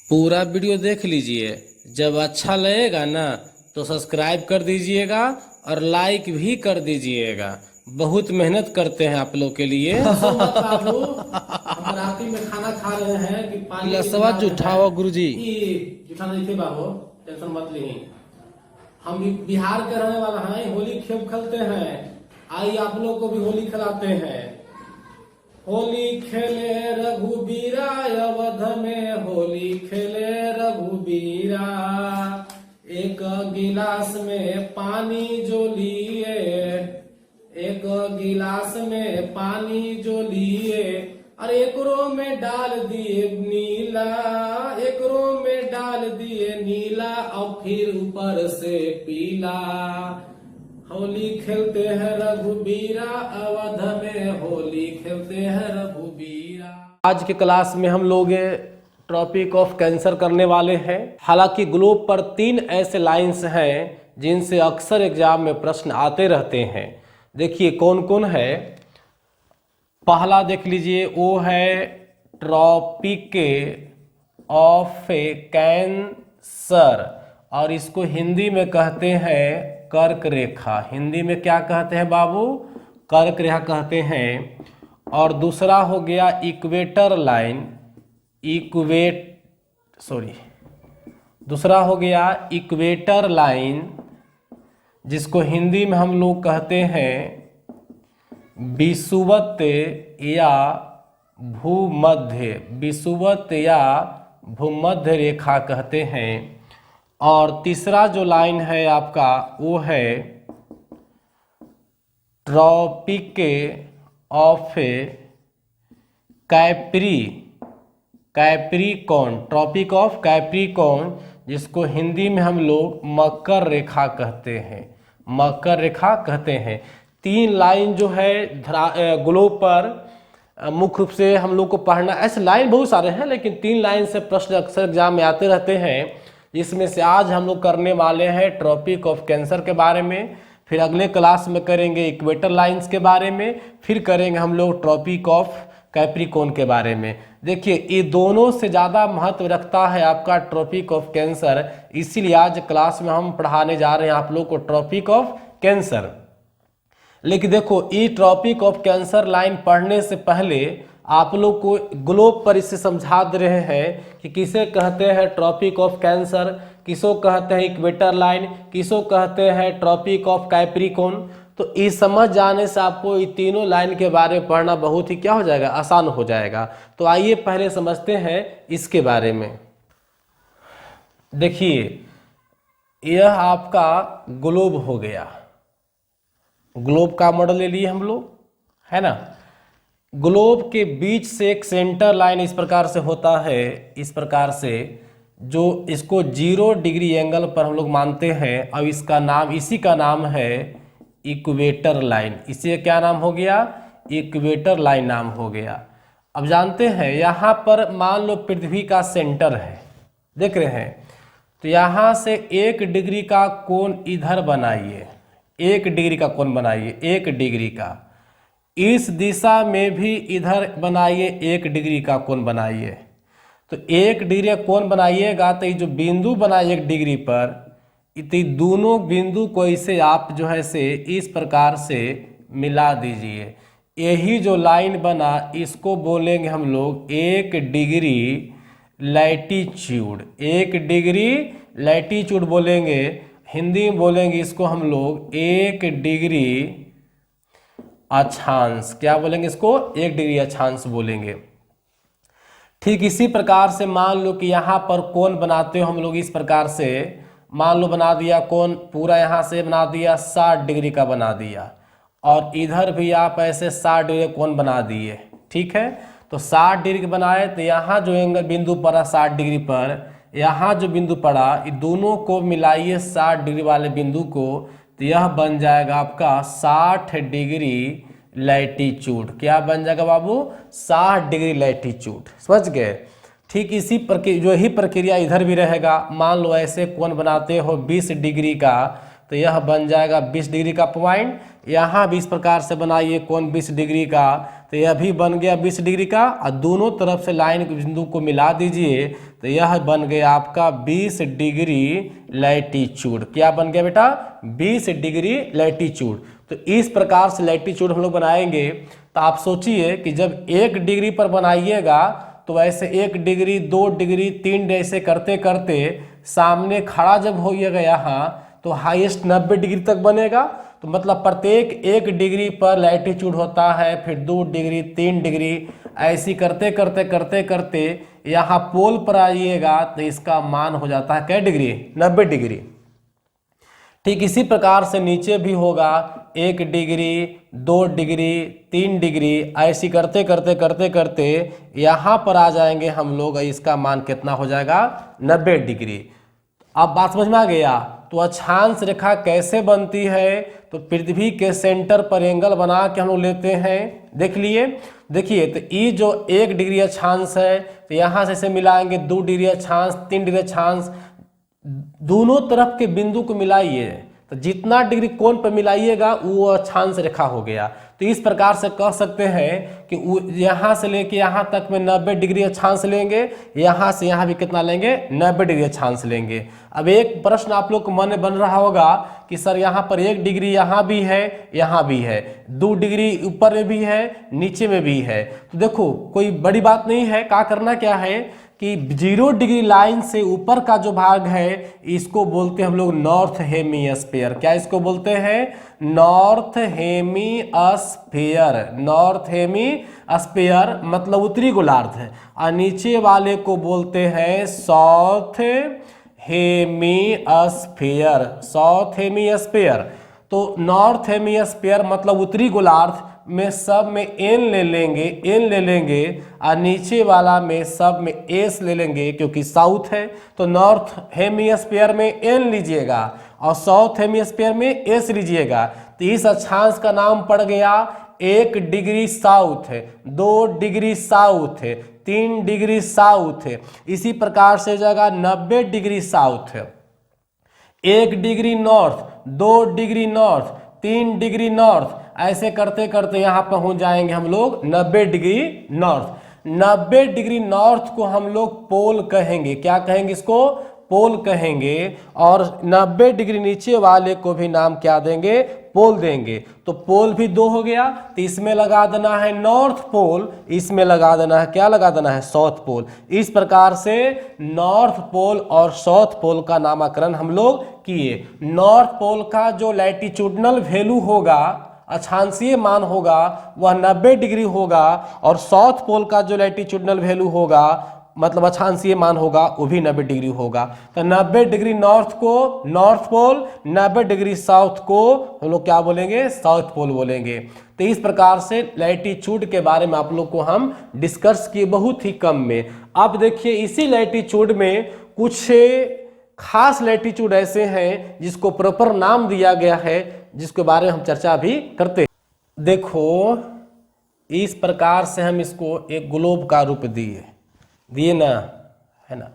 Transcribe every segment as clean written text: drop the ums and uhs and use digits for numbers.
पूरा वीडियो देख लीजिए। जब अच्छा लगेगा ना तो सब्सक्राइब कर दीजिएगा और लाइक भी कर दीजिएगा। बहुत मेहनत करते हैं आप लोग के लिए। बाबू हम राती में खाना खा रहे हैं कि पानी लसवा जुठावा गुरुजी। जुठा नहीं थे बाबू, टेंशन मत लीजिए। हम भी बिहार के रहने वाला हैं, होली खेल खेलते हैं। आइए आप लोग को भी होली खिलाते हैं। होली खेले रघुबीरा अवध में, होली खेले रघुबीरा। एक गिलास में पानी जो लिए, एक गिलास में पानी जो लिए, और एकरो में डाल दिए नीला, एकरो में डाल दिए नीला, और फिर ऊपर से पीला। होली खेलते हैं रघुबीरा अवध में, होली खेलते हैं रघुबीरा। आज के क्लास में हम लोग टॉपिक ऑफ कैंसर करने वाले हैं। हालांकि ग्लोब पर 3 ऐसे लाइंस हैं जिनसे अक्सर एग्जाम में प्रश्न आते रहते हैं। देखिए कौन कौन है। पहला देख लीजिए, वो है ट्रॉपिक ऑफ कैंसर, और इसको हिंदी में कहते हैं कर्क रेखा। हिंदी में क्या कहते हैं बाबू? कर्क रेखा कहते हैं। और दूसरा हो गया इक्वेटर लाइन, दूसरा हो गया इक्वेटर लाइन, जिसको हिंदी में हम लोग कहते हैं विषुवत या भूमध्य, विषुवत या भूमध्य रेखा कहते हैं। और तीसरा जो लाइन है आपका वो है tropic of Capricorn, tropic of Capricorn, जिसको हिंदी में हम लोग मकर रेखा कहते हैं, मकर रेखा कहते हैं। 3 लाइन जो है ग्लोब पर मुख्य रूप से हम लोग को पढ़ना। ऐसे लाइन बहुत सारे हैं, लेकिन 3 लाइन से प्रश्न अक्सर एग्जाम में आते रहते हैं। इसमें से आज हम लोग करने वाले हैं ट्रॉपिक ऑफ कैंसर के बारे में, फिर अगले क्लास में करेंगे इक्वेटर लाइंस के बारे में, फिर करेंगे हम लोग ट्रॉपिक ऑफ कैप्रिकॉर्न के बारे में। देखिए ये दोनों से ज़्यादा महत्व रखता है आपका ट्रॉपिक ऑफ कैंसर, इसीलिए आज क्लास में हम पढ़ाने जा रहे हैं आप लोग को ट्रॉपिक ऑफ कैंसर। लेकिन देखो ये ट्रॉपिक ऑफ कैंसर लाइन पढ़ने से पहले आप लोग को ग्लोब पर इसे समझा दे रहे हैं कि किसे कहते हैं ट्रॉपिक ऑफ कैंसर, किसको कहते हैं इक्वेटर लाइन, किसको कहते हैं ट्रॉपिक ऑफ कैप्रिकॉर्न। तो ये समझ जाने से आपको ये तीनों लाइन के बारे में पढ़ना बहुत ही क्या हो जाएगा, आसान हो जाएगा। तो आइए पहले समझते हैं इसके बारे में। देखिए यह आपका ग्लोब हो गया, ग्लोब का मॉडल ले लिए हम लोग, है ना। ग्लोब के बीच से एक सेंटर लाइन इस प्रकार से होता है, इस प्रकार से, जो इसको 0 डिग्री एंगल पर हम लोग मानते हैं। अब इसका नाम, इसी का नाम है इक्वेटर लाइन। इसी क्या नाम हो गया? इक्वेटर लाइन नाम हो गया। अब जानते हैं यहाँ पर मान लो पृथ्वी का सेंटर है, देख रहे हैं, तो यहाँ से 1 डिग्री का कोण इधर बनाइए, 1 डिग्री का कोण बनाइए, 1 डिग्री का। इस दिशा में भी इधर बनाइए, 1 डिग्री का कोण बनाइए। तो 1 डिग्री का कोण बनाइएगा तो ये जो बिंदु बनाए 1 डिग्री पर, तो दोनों बिंदु को इसे आप जो है से इस प्रकार से मिला दीजिए। यही जो लाइन बना इसको बोलेंगे हम लोग 1 डिग्री लैटीट्यूड, 1 डिग्री लैटीट्यूड बोलेंगे। हिंदी में बोलेंगे इसको हम लोग 1 डिग्री अक्षांश। क्या बोलेंगे इसको? 1 डिग्री अक्षांश बोलेंगे। ठीक इसी प्रकार से मान लो कि यहाँ पर कोण बनाते हो हम लोग इस प्रकार से, मान लो बना दिया कोण पूरा, यहाँ से बना दिया 60 डिग्री का बना दिया, और इधर भी आप ऐसे 60 डिग्री कोण बना दिए। ठीक है, तो 60 डिग्री बनाए तो यहाँ जो एंगल बिंदु पड़ा 60 डिग्री पर, यहाँ जो बिंदु पड़ा, ये दोनों को मिलाइए 60 डिग्री वाले बिंदु को, तो यह बन जाएगा आपका 60 डिग्री लैटीट्यूड। क्या बन जाएगा बाबू? 60 डिग्री लैटीट्यूड। समझ गए? ठीक इसी जो ही प्रक्रिया इधर भी रहेगा। मान लो ऐसे कोण बनाते हो 20 डिग्री का, तो यह बन जाएगा 20 डिग्री का पॉइंट। यहाँ भी इस प्रकार से बनाइए कोण 20 डिग्री का, तो यह भी बन गया 20 डिग्री का, और दोनों तरफ से लाइन के बिंदु को मिला दीजिए तो यह बन गया आपका 20 डिग्री लैटीट्यूड। क्या बन गया बेटा? 20 डिग्री लैटीट्यूड। तो इस प्रकार से लैटीट्यूड हम लोग बनाएंगे। तो आप सोचिए कि जब 1 डिग्री पर बनाइएगा तो ऐसे 1 डिग्री 2 डिग्री 3 डिग्री ऐसे करते करते सामने खड़ा जब होइएगा यहाँ तो हाईएस्ट 90 डिग्री तक बनेगा। तो मतलब प्रत्येक 1 डिग्री पर लैटीट्यूड होता है, फिर 2 डिग्री 3 डिग्री ऐसी करते करते करते करते यहाँ पोल पर आइएगा तो इसका मान हो जाता है क्या डिग्री? 90 डिग्री। ठीक इसी प्रकार से नीचे भी होगा 1 डिग्री 2 डिग्री 3 डिग्री ऐसी करते करते करते करते यहाँ पर आ जाएंगे हम लोग, इसका मान कितना हो जाएगा? 90 डिग्री। अब बात समझ में आ गया? तो अक्षांश रेखा कैसे बनती है? तो पृथ्वी के सेंटर पर एंगल बना के हम लोग लेते हैं। देख लिए, देखिए तो ये जो 1 डिग्री अक्षांश है तो यहाँ से मिलाएंगे 2 डिग्री अक्षांश 3 डिग्री अक्षांश, दोनों तरफ के बिंदु को मिलाइए तो जितना डिग्री कोण पर मिलाइएगा वो अक्षांश रेखा हो गया। तो इस प्रकार से कह सकते हैं कि यहाँ से लेके यहाँ तक में 90 डिग्री अक्षांश लेंगे, यहाँ से यहाँ भी कितना लेंगे? 90 डिग्री अक्षांश लेंगे। अब एक प्रश्न आप लोग को मन में बन रहा होगा कि सर यहाँ पर 1 डिग्री यहाँ भी है, यहाँ भी है, 2 डिग्री ऊपर में भी है, नीचे में भी है। तो देखो कोई बड़ी बात नहीं है, क्या करना क्या है कि 0 डिग्री लाइन से ऊपर का जो भाग है इसको बोलते हैं हम लोग नॉर्थ हेमीस्फीयर। क्या इसको बोलते हैं? North hemisphere. नॉर्थ हेमीस्फीयर मतलब उत्तरी गोलार्ध है, और नीचे वाले को बोलते हैं साउथ हेमीस्फीयर। साउथ हेमीस्फीयर तो नॉर्थ हेमीस्फीयर मतलब उत्तरी गोलार्ध में सब में एन ले लेंगे और नीचे वाला में सब में एस ले लेंगे क्योंकि साउथ है। तो नॉर्थ हेमीस्फीयर में एन लीजिएगा और साउथ हेमीस्फीयर में एस लीजिएगा। तो इस अक्षांश का नाम पड़ गया 1 डिग्री साउथ है, 2 डिग्री साउथ है, 3 डिग्री साउथ है। इसी प्रकार से जगह 90 डिग्री साउथ है, 1 degree north, 2 degree north, 3 degree north, ऐसे करते करते यहाँ पहुंच जाएंगे हम लोग 90 डिग्री नॉर्थ। 90 डिग्री नॉर्थ को हम लोग पोल कहेंगे। क्या कहेंगे? इसको पोल कहेंगे। और 90 डिग्री नीचे वाले को भी नाम क्या देंगे? पोल देंगे। तो पोल भी 2 हो गया, तो इसमें लगा देना है नॉर्थ पोल, इसमें लगा देना है क्या? लगा देना है साउथ पोल। इस प्रकार से नॉर्थ पोल और साउथ पोल का नामकरण हम लोग किए। नॉर्थ पोल का जो लैटिट्यूडनल वैल्यू होगा, अक्षांशीय मान होगा, वह 90 डिग्री होगा, और साउथ पोल का जो लैटिट्यूडनल वैल्यू होगा मतलब अक्षांशीय मान होगा वो भी 90 डिग्री होगा। तो 90 डिग्री नॉर्थ को नॉर्थ पोल, 90 डिग्री साउथ को हम लोग क्या बोलेंगे? साउथ पोल बोलेंगे। तो इस प्रकार से लैटिट्यूड के बारे में आप लोग को हम डिस्कस किए बहुत ही कम में। अब देखिए इसी लैटिट्यूड में कुछ खास लैटिट्यूड ऐसे हैं जिसको प्रॉपर नाम दिया गया है, जिसके बारे में हम चर्चा भी करते हैं। देखो इस प्रकार से हम इसको एक ग्लोब का रूप दिए ना, है ना?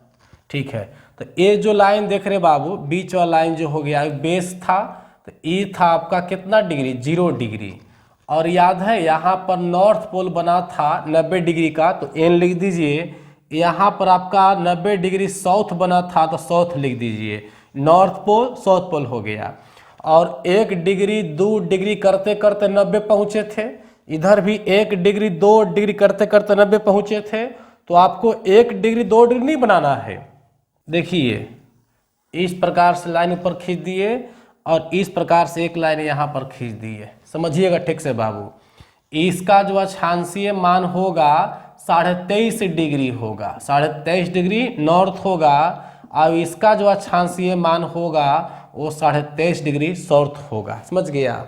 ठीक है। तो ये जो लाइन देख रहे बाबू, बीच वाला लाइन जो हो गया बेस था, तो ये था आपका कितना डिग्री? 0 डिग्री। और याद है यहाँ पर नॉर्थ पोल बना था 90 डिग्री का, तो एन लिख दीजिए। यहाँ पर आपका 90 डिग्री साउथ बना था तो साउथ लिख दीजिए। नॉर्थ पोल साउथ पोल हो गया। और 1 डिग्री 2 डिग्री करते करते 90 पहुँचे थे, इधर भी 1 डिग्री 2 डिग्री करते करते 90 पहुँचे थे। तो आपको 1 डिग्री 2 डिग्री नहीं बनाना है। देखिए इस प्रकार से लाइन ऊपर खींच दिए और इस प्रकार से एक लाइन यहाँ पर खींच दिए। समझिएगा ठीक से बाबू। इसका जो अक्षांशीय मान होगा 23.5 डिग्री होगा, 23.5 डिग्री नॉर्थ होगा, और इसका जो अक्षांशीय मान होगा वो 23.5 डिग्री साउथ होगा। समझ गया?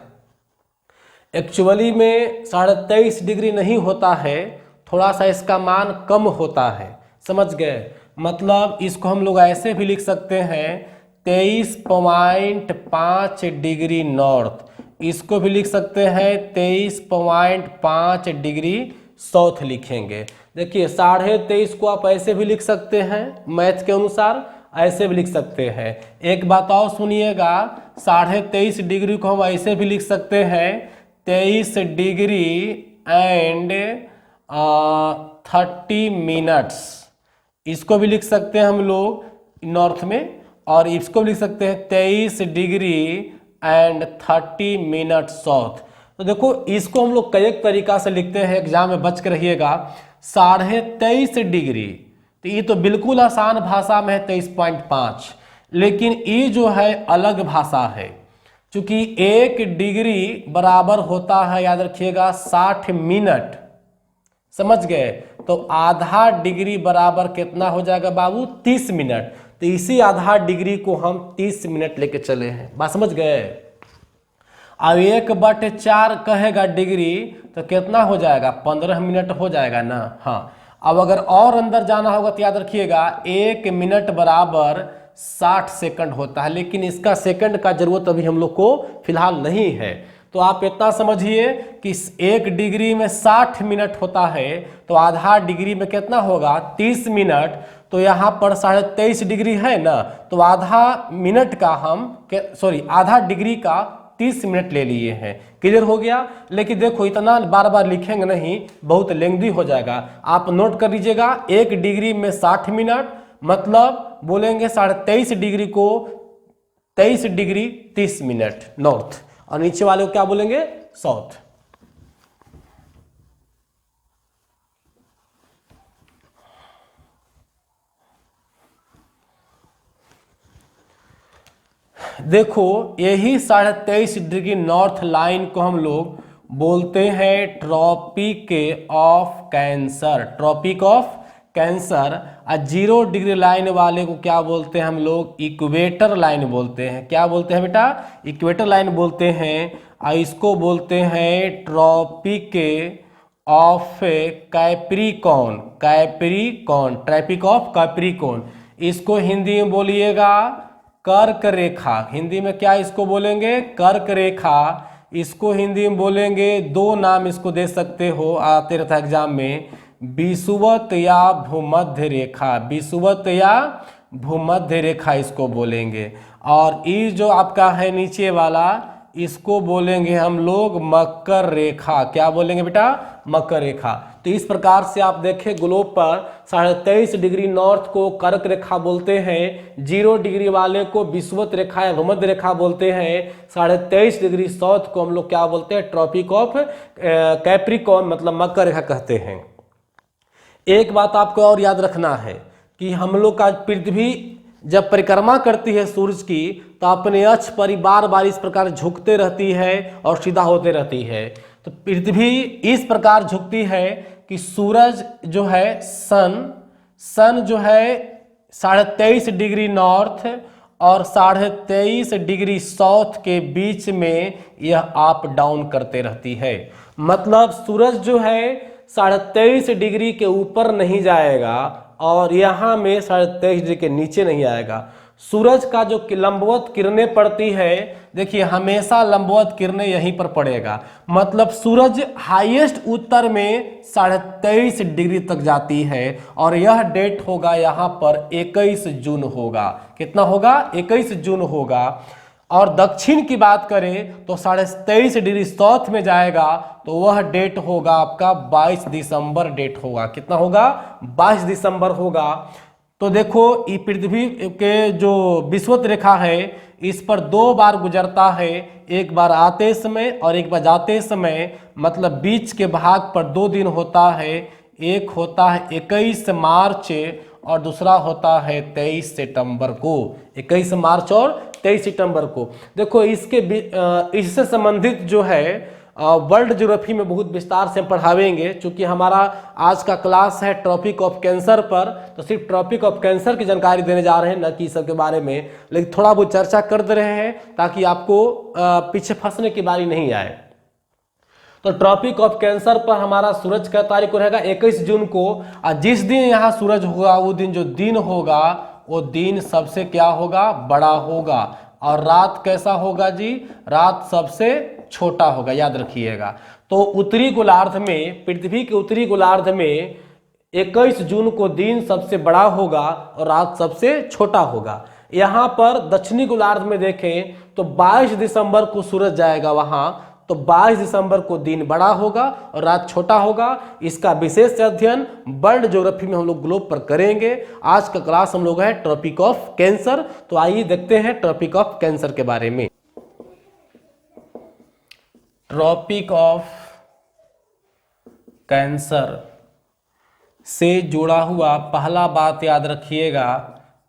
एक्चुअली में 23.5 डिग्री नहीं होता है, थोड़ा सा इसका मान कम होता है। समझ गए? मतलब इसको हम लोग ऐसे भी लिख सकते हैं 23.5 डिग्री नॉर्थ, इसको भी लिख सकते हैं 23.5 डिग्री साउथ लिखेंगे। देखिए 23.5 को आप ऐसे भी लिख सकते हैं, मैथ के अनुसार ऐसे भी लिख सकते हैं। एक बात और सुनिएगा, 23.5 डिग्री को हम ऐसे भी लिख सकते हैं 23 डिग्री एंड 30 मिनट्स, इसको भी लिख सकते हैं हम लोग नॉर्थ में, और इसको भी लिख सकते हैं 23 डिग्री एंड 30 मिनट साउथ। तो देखो इसको हम लोग कई तरीका से लिखते हैं, एग्जाम में बच कर रहिएगा। 23.5 डिग्री, तो ये तो बिल्कुल आसान भाषा में है 23.5, लेकिन ये जो है अलग भाषा है, क्योंकि 1 डिग्री बराबर होता है, याद रखिएगा, 60 मिनट, समझ गए। तो आधा डिग्री बराबर कितना हो जाएगा बाबू, 30 मिनट। तो इसी आधा डिग्री को हम 30 मिनट लेके चले हैं, बात समझ गए। अब 1/4 कहेगा डिग्री तो कितना हो जाएगा, 15 मिनट हो जाएगा ना। हाँ, अब अगर और अंदर जाना होगा तो याद रखिएगा 1 मिनट बराबर 60 सेकंड होता है, लेकिन इसका सेकंड का जरूरत अभी हम लोग को फिलहाल नहीं है। तो आप इतना समझिए कि 1 डिग्री में 60 मिनट होता है, तो आधा डिग्री में कितना होगा, 30 मिनट। तो यहाँ पर 23.5 डिग्री है ना, तो आधा मिनट का आधा डिग्री का 30 मिनट ले लिए हैं। क्लियर हो गया। लेकिन देखो इतना बार बार लिखेंगे नहीं, बहुत लेंदी हो जाएगा। आप नोट कर लीजिएगा, 1 डिग्री में 60 मिनट, मतलब बोलेंगे 23.5 डिग्री को 23 डिग्री 30 मिनट नॉर्थ, और नीचे वाले को क्या बोलेंगे, साउथ। देखो यही 23.5 डिग्री नॉर्थ लाइन को हम लोग बोलते हैं tropic of Cancer, tropic of Cancer. और 0 डिग्री लाइन वाले को क्या बोलते हैं हम लोग, इक्वेटर लाइन बोलते हैं। क्या बोलते हैं बेटा, इक्वेटर लाइन बोलते हैं। और इसको बोलते हैं tropic of Capricorn, Capricorn, tropic of Capricorn. इसको हिंदी में बोलिएगा कर्क रेखा, हिंदी में क्या इसको बोलेंगे, कर्क रेखा। इसको हिंदी में बोलेंगे, 2 नाम इसको दे सकते हो, आते रहता है एग्जाम में, विषुवत या भूमध्य रेखा, विषुवत या भूमध्य रेखा इसको बोलेंगे। और ये जो आपका है नीचे वाला, इसको बोलेंगे हम लोग मकर रेखा। क्या बोलेंगे बेटा, मकर रेखा। तो इस प्रकार से आप देखें ग्लोब पर 23.5 डिग्री नॉर्थ को कर्क रेखा बोलते हैं, 0 डिग्री वाले को विषुवत रेखा या भूमध्य रेखा बोलते हैं, 23.5 डिग्री साउथ को हम लोग क्या बोलते हैं, ट्रॉपिक ऑफ कैप्रिकॉर्न, मतलब मकर रेखा कहते हैं। एक बात आपको और याद रखना है कि हम लोग का पृथ्वी जब परिक्रमा करती है सूरज की, तो अपने अक्ष पर बार बार इस प्रकार झुकते रहती है और सीधा होते रहती है। तो पृथ्वी इस प्रकार झुकती है कि सूरज जो है, सन जो है 23.5 डिग्री नॉर्थ और 23.5 डिग्री साउथ के बीच में यह अप डाउन करते रहती है। मतलब सूरज जो है 23.5 डिग्री के ऊपर नहीं जाएगा और यहाँ में 23.5 डिग्री के नीचे नहीं आएगा। सूरज का जो लंबवत किरणें पड़ती है, देखिए हमेशा लंबवत किरणें यहीं पर पड़ेगा। मतलब सूरज हाईएस्ट उत्तर में 23.5 डिग्री तक जाती है, और यह डेट होगा यहाँ पर 21 जून होगा। कितना होगा, 21 जून होगा। और दक्षिण की बात करें तो 23.5 डिग्री साउथ में जाएगा, तो वह डेट होगा आपका 22 दिसंबर डेट होगा। कितना होगा, 22 दिसंबर होगा। तो देखो ये पृथ्वी के जो विषुवत रेखा है, इस पर 2 बार गुजरता है, एक बार आते समय और एक बार जाते समय। मतलब बीच के भाग पर 2 दिन होता है, एक होता है 21 मार्च और दूसरा होता है 23 सितंबर को। 21 मार्च और 23 सितंबर को। देखो इससे संबंधित जो है वर्ल्ड ज्योग्राफी में बहुत विस्तार से पढ़ावेंगे, क्योंकि हमारा आज का क्लास है ट्रॉपिक ऑफ कैंसर पर, तो सिर्फ ट्रॉपिक ऑफ कैंसर की जानकारी देने जा रहे हैं, न कि सब के बारे में। लेकिन थोड़ा बहुत चर्चा कर दे रहे हैं ताकि आपको पीछे फंसने की बारी नहीं आए। तो ट्रॉपिक ऑफ कैंसर पर हमारा सूरज का तारीख को रहेगा 21 जून को। और जिस दिन यहाँ सूरज होगा, वो दिन जो दिन होगा, वो दिन सबसे क्या होगा, बड़ा होगा। और रात कैसा होगा जी, रात सबसे छोटा होगा, याद रखिएगा। तो उत्तरी गोलार्ध में, पृथ्वी के उत्तरी गोलार्ध में 21 जून को दिन सबसे बड़ा होगा और रात सबसे छोटा होगा। यहाँ पर दक्षिणी गोलार्ध में देखें तो 22 दिसंबर को सूरज जाएगा वहाँ, तो 22 दिसंबर को दिन बड़ा होगा और रात छोटा होगा। इसका विशेष अध्ययन वर्ल्ड ज्योग्राफी में हम लोग ग्लोब पर करेंगे। आज का क्लास हम लोग है ट्रॉपिक ऑफ कैंसर। तो आइए देखते हैं ट्रॉपिक ऑफ कैंसर के बारे में। ट्रॉपिक ऑफ कैंसर से जुड़ा हुआ पहला बात याद रखिएगा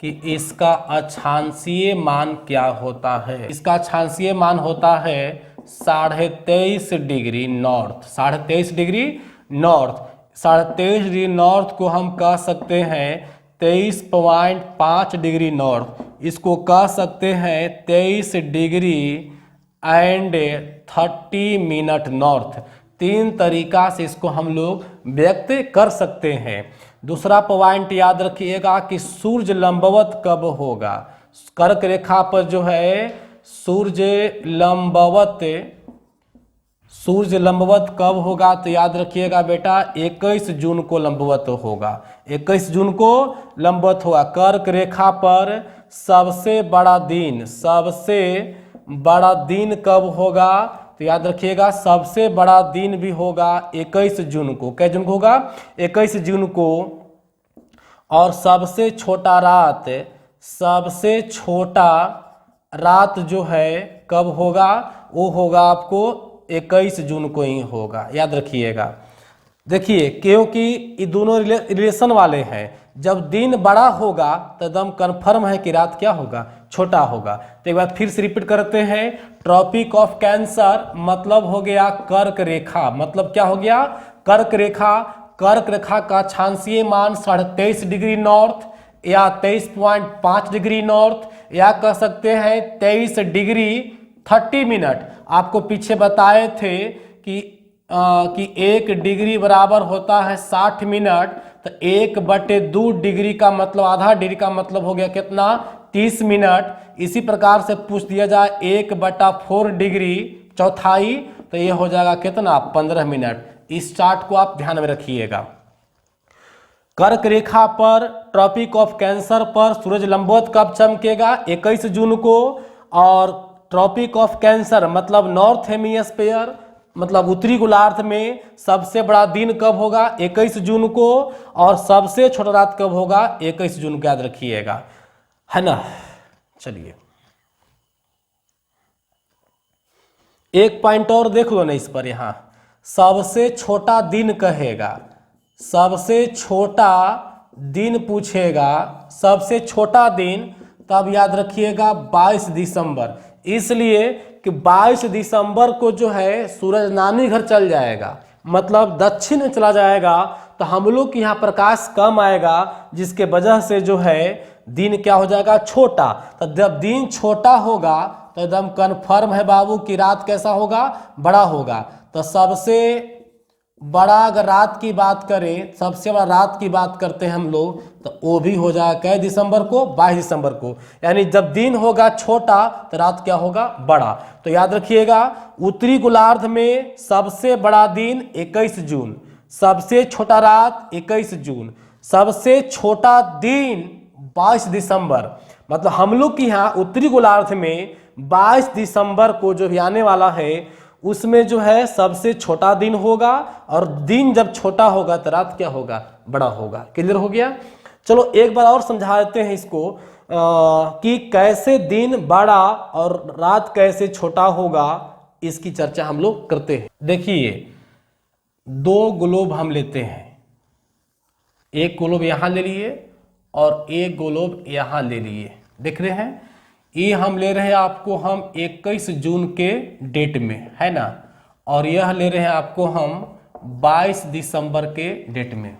कि इसका अक्षांशीय मान क्या होता है। इसका अक्षांशीय मान होता है 23.5 degree north. 23.5 degree north. 23.5 degree north को हम कह सकते हैं 23.5 डिग्री नॉर्थ। इसको कह सकते हैं 23 डिग्री एंड 30 मिनट नॉर्थ। 3 तरीका से इसको हम लोग व्यक्त कर सकते हैं। दूसरा पॉइंट याद रखिएगा कि सूर्य लंबवत कब होगा। कर्क रेखा पर जो है सूर्य लंबवत कब होगा, तो याद रखिएगा बेटा 21 जून को लंबवत होगा। 21 जून को लंबवत होगा। कर्क रेखा पर सबसे बड़ा दिन कब होगा, तो याद रखिएगा सबसे बड़ा दिन भी होगा 21 जून को। कै जून को होगा? 21 जून को। और सबसे छोटा रात जो है कब होगा, वो होगा आपको 21 जून को ही होगा। याद रखिएगा। देखिए क्योंकि ये दोनों रिलेशन वाले हैं। जब दिन बड़ा होगा तो एकदम कन्फर्म है कि रात क्या होगा, छोटा होगा। तो एक बार फिर से रिपीट करते हैं। ट्रॉपिक ऑफ कैंसर मतलब हो गया कर्क रेखा। मतलब क्या हो गया? कर्क रेखा। कर्क रेखा का अक्षांशीय मान 23.5 डिग्री नॉर्थ या 23.5 डिग्री नॉर्थ, या कह सकते हैं 23 डिग्री 30 मिनट। आपको पीछे बताए थे कि 1 डिग्री बराबर होता है 60 मिनट। तो 1/2 डिग्री का मतलब आधा डिग्री का मतलब हो गया कितना? 30 मिनट। इसी प्रकार से पूछ दिया जाए 1/4 डिग्री चौथाई, तो ये हो जाएगा कितना? 15 मिनट। इस चार्ट को आप ध्यान में रखिएगा। कर्क रेखा पर ट्रॉपिक ऑफ कैंसर पर सूरज लंबवत कब चमकेगा? 21 जून को। और ट्रॉपिक ऑफ कैंसर मतलब नॉर्थ हेमिस्फीयर मतलब उत्तरी गोलार्ध में सबसे बड़ा दिन कब होगा? 21 जून को। और सबसे छोटा रात कब होगा? 21 जून को। याद रखिएगा, है ना। चलिए एक पॉइंट और देख लो ना इस पर। यहां सबसे छोटा दिन कहेगा, सबसे छोटा दिन पूछेगा, सबसे छोटा दिन, तब याद रखिएगा 22 दिसंबर। इसलिए कि 22 दिसंबर को जो है सूरज नानी घर चल जाएगा, मतलब दक्षिण में चला जाएगा। तो हम लोग के यहाँ प्रकाश कम आएगा, जिसके वजह से जो है दिन क्या हो जाएगा? छोटा। तो जब दिन छोटा होगा तो एकदम कन्फर्म है बाबू कि रात कैसा होगा? बड़ा होगा। तो सबसे बड़ा अगर रात की बात करें, सबसे बड़ा रात की बात करते हैं हम लोग, तो वो भी हो जाएगा कै दिसंबर को? 22 दिसंबर को। यानी जब दिन होगा छोटा तो रात क्या होगा? बड़ा। तो याद रखिएगा उत्तरी गोलार्ध में सबसे बड़ा दिन 21 जून, सबसे छोटा रात 21 जून, सबसे छोटा दिन 22 दिसंबर। मतलब हम लोग के यहाँ उत्तरी गोलार्ध में 22 दिसंबर को जो भी आने वाला है उसमें जो है सबसे छोटा दिन होगा। और दिन जब छोटा होगा तो रात क्या होगा? बड़ा होगा। क्लियर हो गया? चलो एक बार और समझा देते हैं इसको कि कैसे दिन बड़ा और रात कैसे छोटा होगा। इसकी चर्चा हम लोग करते हैं। देखिए 2 ग्लोब हम लेते हैं। एक ग्लोब यहां ले लिए और एक ग्लोब यहां ले लिए। देख रहे हैं, ये हम ले रहे हैं आपको हम 21 जून के डेट में, है ना। और यह ले रहे हैं आपको हम 22 दिसंबर के डेट में।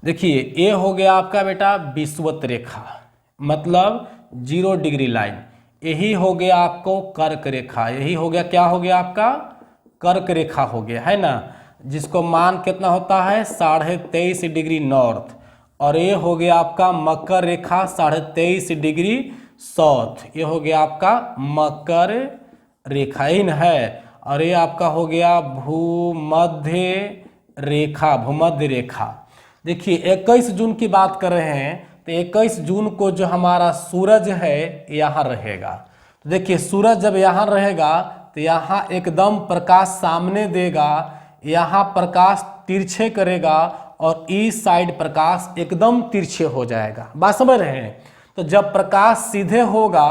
देखिए ये हो गया आपका बेटा विषुवत रेखा, मतलब 0 डिग्री लाइन। यही हो गया आपको कर्क रेखा। यही हो गया, क्या हो गया आपका? कर्क रेखा हो गया, है ना। जिसको मान कितना होता है? 23.5 डिग्री नॉर्थ। और ये हो गया आपका मकर रेखा 23.5 डिग्री साउथ। ये हो गया आपका मकर रेखा इन है। और ये आपका हो गया भूमध्य रेखा, भूमध्य रेखा। देखिए 21 जून की बात कर रहे हैं तो 21 जून को जो हमारा सूरज है यहाँ रहेगा। तो देखिए सूरज जब यहाँ रहेगा तो यहाँ एकदम प्रकाश सामने देगा, यहाँ प्रकाश तिरछे करेगा और इस साइड प्रकाश एकदम तिरछे हो जाएगा। बात समझ रहे हैं? तो जब प्रकाश सीधे होगा,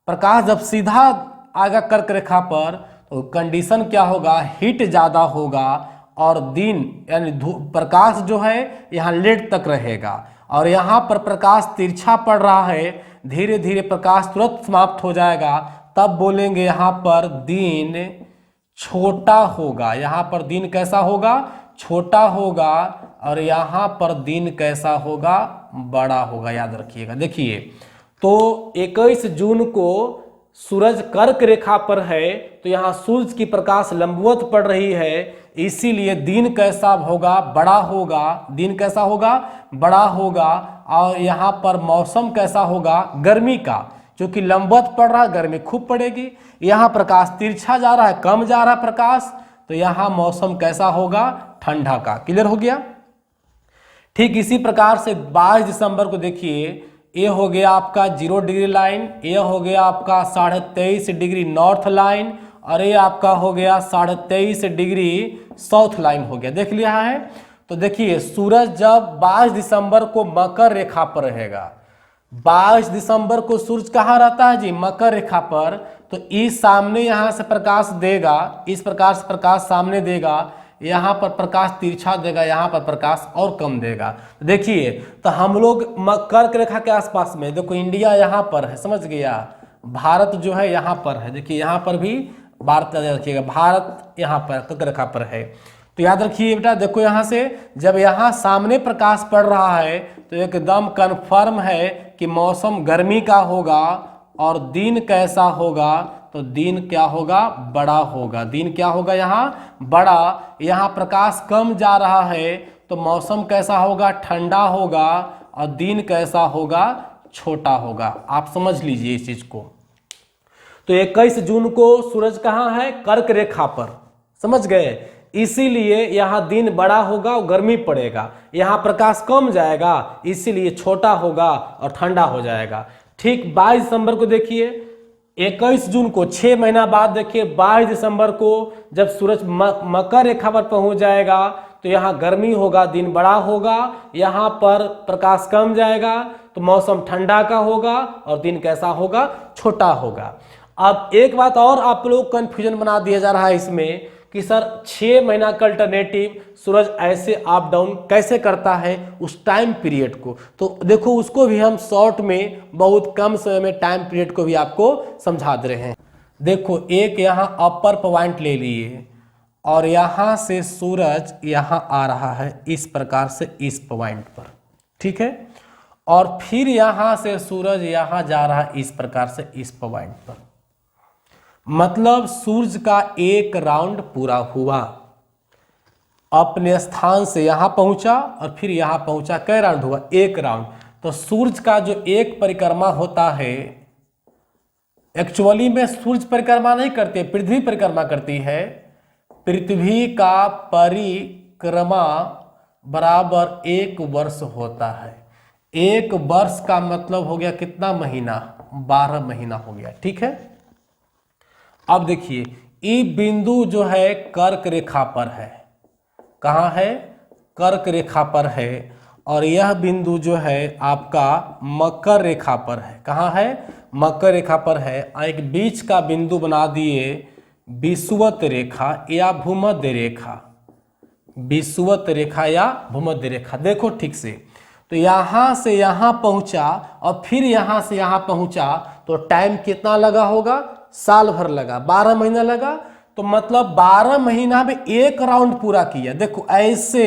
प्रकाश जब सीधा आएगा कर्क रेखा पर, तो कंडीशन क्या होगा, हीट ज़्यादा होगा और दिन यानी प्रकाश जो है यहाँ लेट तक रहेगा। और यहाँ पर प्रकाश तिरछा पड़ रहा है, धीरे धीरे प्रकाश तुरंत समाप्त हो जाएगा, तब बोलेंगे यहाँ पर दिन छोटा होगा। यहाँ पर दिन कैसा होगा, छोटा होगा, और यहाँ पर दिन कैसा होगा, बड़ा होगा। याद रखिएगा। देखिए, तो 21 जून को सूरज कर्क रेखा पर है, तो यहाँ सूरज की प्रकाश लंबवत पड़ रही है, इसीलिए दिन कैसा होगा, बड़ा होगा। दिन कैसा होगा, बड़ा होगा। और यहाँ पर मौसम कैसा होगा, गर्मी का, क्योंकि लंबवत पड़ रहा है, गर्मी खूब पड़ेगी। यहाँ प्रकाश तिरछा जा रहा है, कम जा रहा है प्रकाश, तो यहाँ मौसम कैसा होगा, ठंडा का। क्लियर हो गया? ठीक इसी प्रकार से 22 दिसंबर को देखिए, ये हो गया आपका 0 डिग्री लाइन, ये हो गया आपका 23.5 डिग्री नॉर्थ लाइन, और ये आपका हो गया 23.5 डिग्री साउथ लाइन हो गया। देख लिया है? तो देखिए, सूरज जब 22 दिसंबर को मकर रेखा पर रहेगा, 22 दिसंबर को सूरज कहाँ रहता है जी, मकर रेखा पर, तो इस सामने यहाँ से प्रकाश देगा, इस प्रकार से प्रकाश सामने देगा, यहाँ पर प्रकाश तिरछा देगा, यहाँ पर प्रकाश और कम देगा। देखिए, तो हम लोग कर्क रेखा के आसपास में, देखो इंडिया यहाँ पर है, समझ गया, भारत जो है यहाँ पर है। देखिए यहाँ पर भी भारत याद रखिएगा, भारत यहाँ पर कर्क रेखा पर है। तो याद रखिए बेटा, देखो यहाँ से जब यहाँ सामने प्रकाश पड़ रहा है, तो एकदम कन्फर्म है कि मौसम गर्मी का होगा, और दिन कैसा होगा, तो दिन क्या होगा, बड़ा होगा। दिन क्या होगा, यहाँ बड़ा। यहाँ प्रकाश कम जा रहा है, तो मौसम कैसा होगा, ठंडा होगा, और दिन कैसा होगा, छोटा होगा। आप समझ लीजिए इस चीज को। तो 21 जून को सूरज कहाँ है, कर्क रेखा पर, समझ गए। इसीलिए यहाँ दिन बड़ा होगा और गर्मी पड़ेगा, यहाँ प्रकाश कम जाएगा, इसीलिए छोटा होगा और ठंडा हो जाएगा। ठीक 22 दिसंबर को देखिए, 21 जून को 6 महीना बाद देखिए 22 दिसंबर को जब सूरज मकर रेखा पर पहुंच जाएगा, तो यहाँ गर्मी होगा, दिन बड़ा होगा, यहाँ पर प्रकाश कम जाएगा, तो मौसम ठंडा का होगा और दिन कैसा होगा, छोटा होगा। अब एक बात और आप लोग कंफ्यूजन बना दिया जा रहा है इसमें कि सर 6 महीना का अल्टरनेटिव सूरज ऐसे अप डाउन कैसे करता है उस टाइम पीरियड को। तो देखो, उसको भी हम शॉर्ट में बहुत कम समय में टाइम पीरियड को भी आपको समझा दे रहे हैं। देखो, एक यहाँ अपर पॉइंट ले लिए, और यहाँ से सूरज यहाँ आ रहा है इस प्रकार से इस पॉइंट पर, ठीक है, और फिर यहाँ से सूरज यहाँ जा रहा है इस प्रकार से इस पॉइंट पर। मतलब सूरज का एक राउंड पूरा हुआ, अपने स्थान से यहाँ पहुंचा और फिर यहाँ पहुंचा। कै राउंड हुआ, एक राउंड। तो सूरज का जो एक परिक्रमा होता है, एक्चुअली में सूरज परिक्रमा नहीं करते, पृथ्वी परिक्रमा करती है। पृथ्वी का परिक्रमा बराबर 1 वर्ष होता है। 1 वर्ष का मतलब हो गया कितना महीना, 12 महीना हो गया, ठीक है। अब देखिए, ये बिंदु जो है कर्क रेखा पर है, कहाँ है, कर्क रेखा पर है, और यह बिंदु जो है आपका मकर रेखा पर है। कहाँ है, मकर रेखा पर है। एक बीच का बिंदु बना दिए विषुवत रेखा या भूमध्य रेखा, विषुवत रेखा या भूमध्य रेखा। देखो ठीक से, तो यहाँ से यहाँ पहुँचा और फिर यहाँ से यहाँ पहुँचा, तो टाइम कितना लगा होगा, साल भर लगा, 12 महीना लगा। तो मतलब 12 महीना में 1 राउंड पूरा किया। देखो ऐसे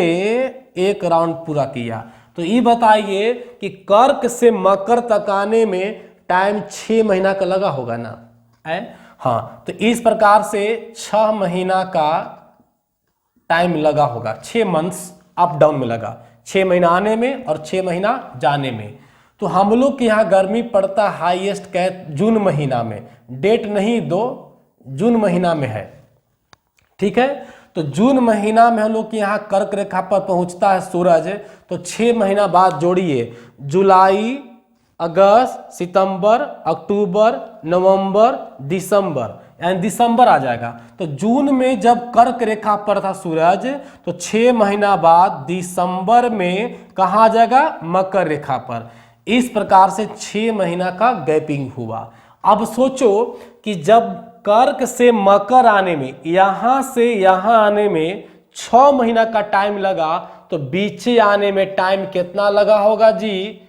1 राउंड पूरा किया। तो ये बताइए कि कर्क से मकर तक आने में टाइम 6 महीना का लगा होगा ना, है? हाँ, तो इस प्रकार से 6 महीना का टाइम लगा होगा, 6 मंथ्स अप डाउन में लगा, 6 महीना आने में और 6 महीना जाने में। तो हम लोग के यहाँ गर्मी पड़ता हाईएस्ट जून महीना में, डेट नहीं दो, जून महीना में है, ठीक है। तो जून महीना में हम लोग के यहाँ कर्क रेखा पर पहुँचता है सूरज। तो 6 महीना बाद जोड़िए, जुलाई, अगस्त, सितंबर, अक्टूबर, नवंबर, दिसंबर, यानी दिसंबर आ जाएगा। तो जून में जब कर्क रेखा पर था सूरज, तो 6 महीना बाद दिसंबर में कहाँ आ जाएगा, मकर रेखा पर। इस प्रकार से 6 महीना का गैपिंग हुआ। अब सोचो कि जब कर्क से मकर आने में, यहां से यहां आने में 6 महीना का टाइम लगा, तो बीचे आने में टाइम कितना लगा होगा जी,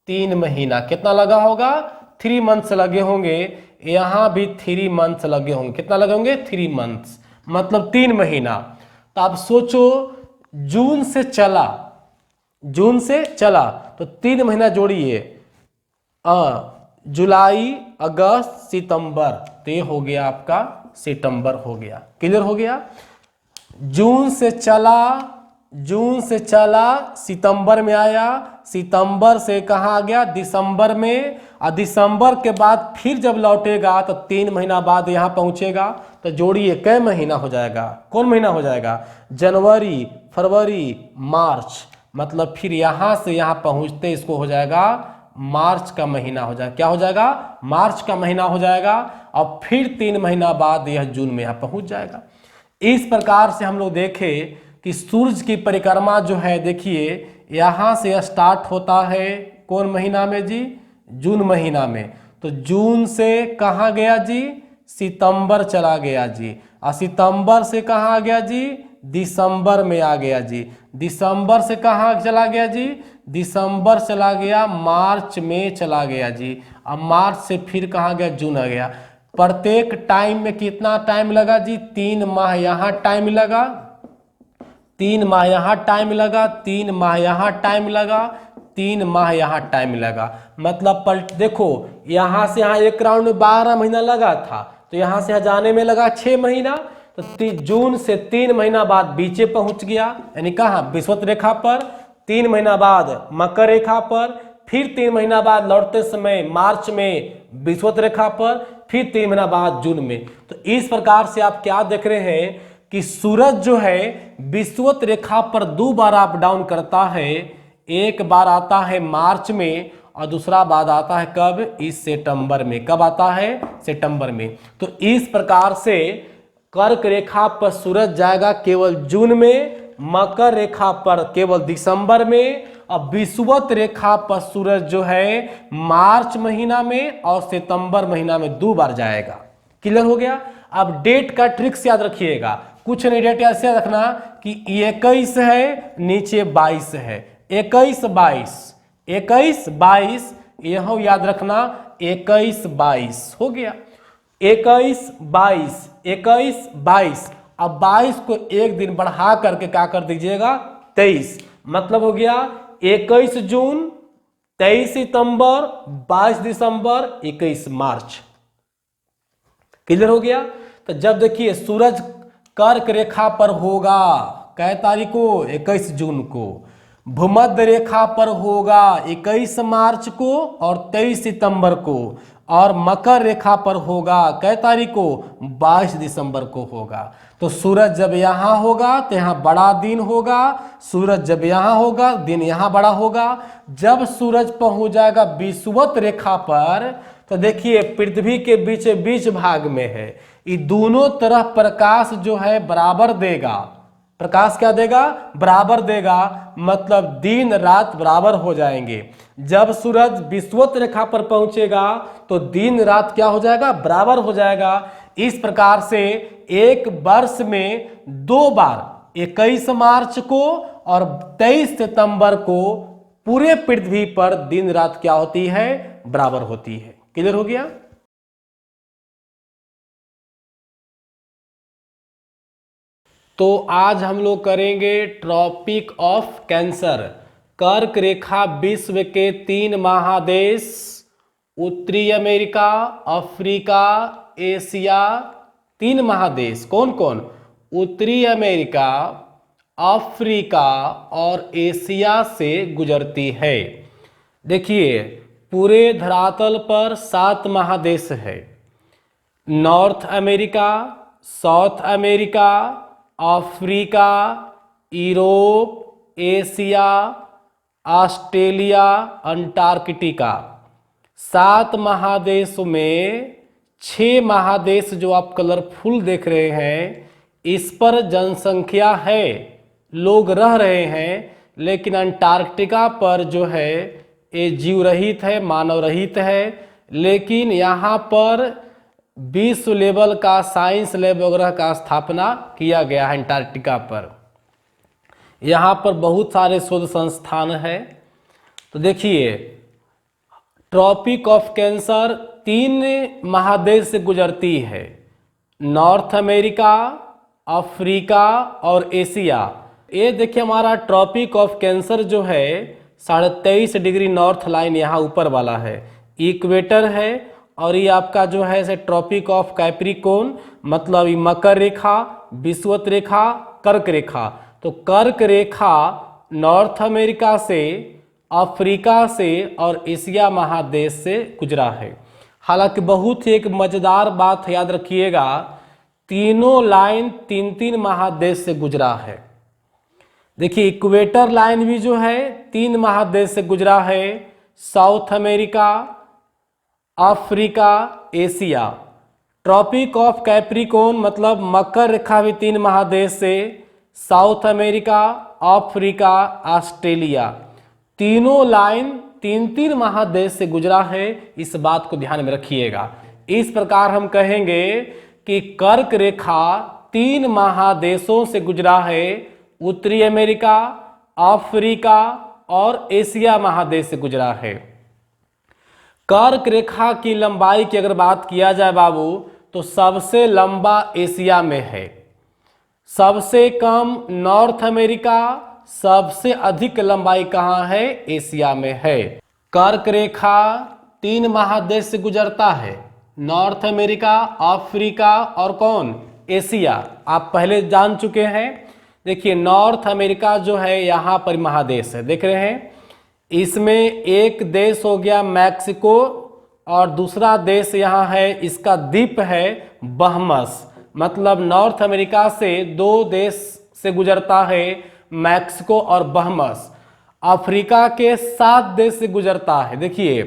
3 महीना। कितना लगा होगा, 3 मंथ्स लगे होंगे। यहां भी 3 मंथ्स लगे होंगे। कितना लगे होंगे, 3 मंथ्स, मतलब 3 महीना। तो आप सोचो, जून से चला, जून से चला तो 3 महीना जोड़िए, जुलाई, अगस्त, सितंबर, तो ये हो गया आपका सितंबर हो गया। क्लियर हो गया। जून से चला, जून से चला सितंबर में आया, सितंबर से कहाँ आ गया, दिसंबर में, और दिसंबर के बाद फिर जब लौटेगा तो 3 महीना बाद यहाँ पहुँचेगा। तो जोड़िए कै महीना हो जाएगा, कौन महीना हो जाएगा, जनवरी, फरवरी, मार्च, मतलब फिर यहाँ से यहाँ पहुँचते इसको हो जाएगा मार्च का महीना हो जाएगा। क्या हो जाएगा, मार्च का महीना हो जाएगा। और फिर 3 महीना बाद यह जून में यहाँ पहुँच जाएगा। इस प्रकार से हम लोग देखें कि सूरज की परिक्रमा जो है, देखिए यहाँ से स्टार्ट होता है कौन महीना में जी, जून महीना में। तो जून से कहाँ गया जी, सितंबर चला गया जी, और सितंबर से कहाँ आ गया जी, दिसंबर में आ गया जी। दिसंबर से कहाँ चला गया जी, दिसंबर चला गया मार्च में चला गया जी। अब मार्च से फिर कहाँ गया, जून आ गया। प्रत्येक टाइम में कितना टाइम लगा जी, 3 माह यहाँ टाइम लगा, 3 माह यहाँ टाइम लगा, 3 माह यहाँ टाइम लगा, 3 माह यहाँ टाइम लगा। मतलब पलट देखो, यहाँ से यहाँ एक राउंड में 12 महीना लगा था, तो यहाँ से यहाँ जाने में लगा 6 महीना। तो जून से 3 महीना बाद बीचे पहुंच गया, यानी कहाँ, विषुवत रेखा पर। 3 महीना बाद मकर रेखा पर, फिर 3 महीना बाद लौटते समय मार्च में विषुवत रेखा पर, फिर 3 महीना बाद जून में। तो इस प्रकार से आप क्या देख रहे हैं कि सूरज जो है विषुवत रेखा पर 2 बार अप डाउन करता है। एक बार आता है मार्च में और दूसरा बार आता है कब, इस सितंबर में। कब आता है, सितंबर में। तो इस प्रकार से कर्क रेखा पर सूरज जाएगा केवल जून में, मकर रेखा पर केवल दिसंबर में, और विषुवत रेखा पर सूरज जो है मार्च महीना में और सितंबर महीना में 2 बार जाएगा। क्लियर हो गया। अब डेट का ट्रिक्स याद रखिएगा, कुछ नहीं, डेट ऐसे रखना कि 21 है, नीचे 22 है, 21 22, 21 22, यह याद रखना 21 22 हो गया। 21 22, 21 22। अब 22 को एक दिन बढ़ा करके क्या कर दीजिएगा, 23, मतलब हो गया 21 जून, 23 सितंबर, 22 दिसंबर, 21 मार्च। क्लियर हो गया। तो जब देखिए सूरज कर्क रेखा पर होगा कै तारीख को, 21 जून को। भूमध्य रेखा पर होगा 21 मार्च को और 23 सितंबर को। और मकर रेखा पर होगा कै तारीख को, 22 दिसंबर को होगा। तो सूरज जब यहाँ होगा तो यहाँ बड़ा दिन होगा, सूरज जब यहाँ होगा दिन यहाँ बड़ा होगा। जब सूरज पहुँच जाएगा विषुवत रेखा पर, तो देखिए पृथ्वी के बीच बीच भाग में है, ये दोनों तरफ प्रकाश जो है बराबर देगा। प्रकाश क्या देगा, बराबर देगा, मतलब दिन रात बराबर हो जाएंगे। जब सूरज विषुवत रेखा पर पहुंचेगा तो दिन रात क्या हो जाएगा, बराबर हो जाएगा। इस प्रकार से एक वर्ष में 2 बार, 21 मार्च को और 23 सितंबर को पूरे पृथ्वी पर दिन रात क्या होती है, बराबर होती है। क्लियर हो गया। तो आज हम लोग करेंगे ट्रॉपिक ऑफ कैंसर। कर्क रेखा विश्व के 3 महादेश, उत्तरी अमेरिका, अफ्रीका, एशिया, 3 महादेश कौन कौन, उत्तरी अमेरिका, अफ्रीका और एशिया से गुजरती है। देखिए पूरे धरातल पर 7 महादेश है। North America, south America, Africa, Europe, Asia, Australia, Antarctica. 7 महादेशों में 6 महादेश जो आप कलरफुल देख रहे हैं, इस पर जनसंख्या है, लोग रह रहे हैं, लेकिन अंटार्कटिका पर जो है ये जीव रहित है, मानव रहित है। लेकिन यहाँ पर विश्व लेवल का साइंस लैब वगैरह का स्थापना किया गया है अंटार्कटिका पर। यहाँ पर बहुत सारे शोध संस्थान है। तो देखिए, ट्रॉपिक ऑफ कैंसर 3 महादेश से गुजरती है, नॉर्थ अमेरिका, अफ्रीका और एशिया। ये देखिए हमारा ट्रॉपिक ऑफ कैंसर जो है 23.5 डिग्री नॉर्थ लाइन यहाँ ऊपर वाला है, इक्वेटर है। और ये आपका जो है से ट्रॉपिक ऑफ कैप्रिकॉर्न, मतलब ये मकर रेखा, विषुवत रेखा, कर्क रेखा। तो कर्क रेखा नॉर्थ अमेरिका से, अफ्रीका से और एशिया महादेश से गुजरा है। हालांकि बहुत ही एक मजेदार बात याद रखिएगा, तीनों लाइन 3-3 महादेश से गुजरा है। देखिए इक्वेटर लाइन भी जो है 3 महादेश से गुजरा है, South America, Africa, Asia. Tropic of Capricorn मतलब मकर रेखा भी 3 महादेश से, साउथ अमेरिका, अफ्रीका, ऑस्ट्रेलिया। तीनों लाइन 3-3 महादेश से गुजरा है, इस बात को ध्यान में रखिएगा। इस प्रकार हम कहेंगे कि कर्क रेखा 3 महादेशों से गुजरा है, उत्तरी अमेरिका, अफ्रीका और एशिया महादेश से गुजरा है। कर्क रेखा की लंबाई की अगर बात किया जाए बाबू, तो सबसे लंबा एशिया में है, सबसे कम नॉर्थ अमेरिका, सबसे अधिक लंबाई कहाँ है? एशिया में है। कर्क रेखा 3 महादेश से गुजरता है, नॉर्थ अमेरिका, अफ्रीका और कौन? एशिया। आप पहले जान चुके हैं। देखिए नॉर्थ अमेरिका जो है यहाँ पर महादेश है, देख रहे हैं। इसमें एक देश हो गया मैक्सिको और दूसरा देश यहाँ है, इसका द्वीप है बहमस। मतलब नॉर्थ अमेरिका से 2 देश से गुजरता है, मैक्सिको और बहमस। अफ्रीका के 7 देश से गुजरता है। देखिए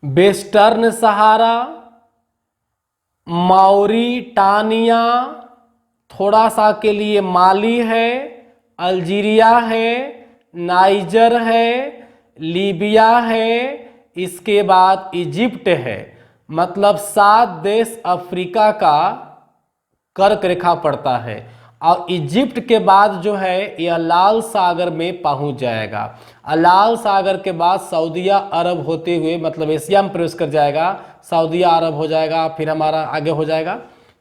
वेस्टर्न सहारा, मॉरिटानिया, थोड़ा सा के लिए माली है, अल्जीरिया है, नाइजर है, लीबिया है, इसके बाद इजिप्ट है। मतलब 7 देश अफ्रीका का कर्क रेखा पड़ता है। और इजिप्ट के बाद जो है यह लाल सागर में पहुंच जाएगा। लाल सागर के बाद सऊदीया अरब होते हुए मतलब एशिया में प्रवेश कर जाएगा, सऊदीया अरब हो जाएगा, फिर हमारा आगे हो जाएगा।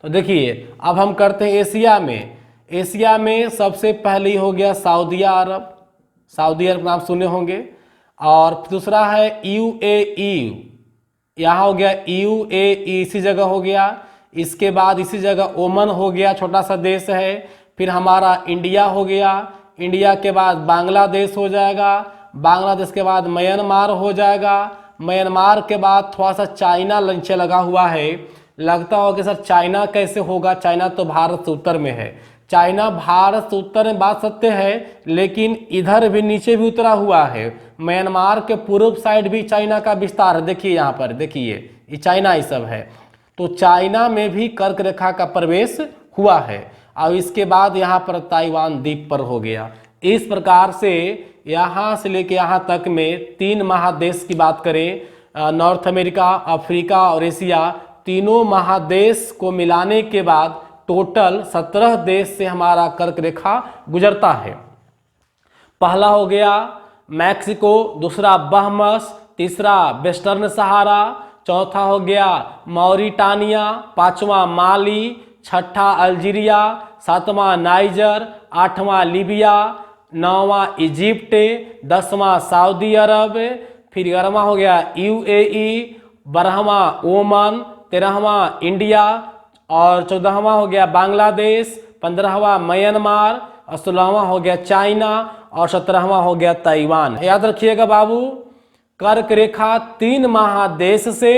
तो देखिए अब हम करते हैं एशिया में। एशिया में सबसे पहले हो गया सऊदीया अरब, सऊदी अरब नाम सुने होंगे। और दूसरा है UAE, यहाँ हो गया UAE, इसी जगह हो गया। इसके बाद इसी जगह ओमन हो गया, छोटा सा देश है। फिर हमारा इंडिया हो गया, इंडिया के बाद बांग्लादेश हो जाएगा, बांग्लादेश के बाद म्यांमार हो जाएगा, म्यांमार के बाद थोड़ा सा चाइना नीचे लगा हुआ है। लगता होगा कि सर चाइना कैसे होगा, चाइना तो भारत से उत्तर में है। चाइना भारत से उत्तर में बात सत्य है, लेकिन इधर भी नीचे भी उतरा हुआ है। म्यांमार के पूर्व साइड भी चाइना का विस्तार है। देखिए यहाँ पर, देखिए ये चाइना ही सब है। तो चाइना में भी कर्क रेखा का प्रवेश हुआ है। और इसके बाद यहाँ पर ताइवान द्वीप पर हो गया। इस प्रकार से यहाँ से लेके यहाँ तक में 3 महादेश की बात करें, नॉर्थ अमेरिका, अफ्रीका और एशिया, तीनों महादेश को मिलाने के बाद टोटल 17 देश से हमारा कर्क रेखा गुजरता है। पहला हो गया मैक्सिको, दूसरा बहमस, तीसरा वेस्टर्न सहारा, चौथा हो गया मॉरिटानिया, पांचवा माली, छठा अल्जीरिया, सातवां नाइजर, आठवां लीबिया, नौवां इजिप्ट, 10वां सऊदी अरब, फिर 11वां हो गया UAE, 12वां ओमान, 13वां इंडिया और 14वां हो गया बांग्लादेश, 15वां म्यांमार और 16वां हो गया चाइना और 17वां हो गया ताइवान। याद रखिएगा बाबू, कर्क रेखा 3 महादेश से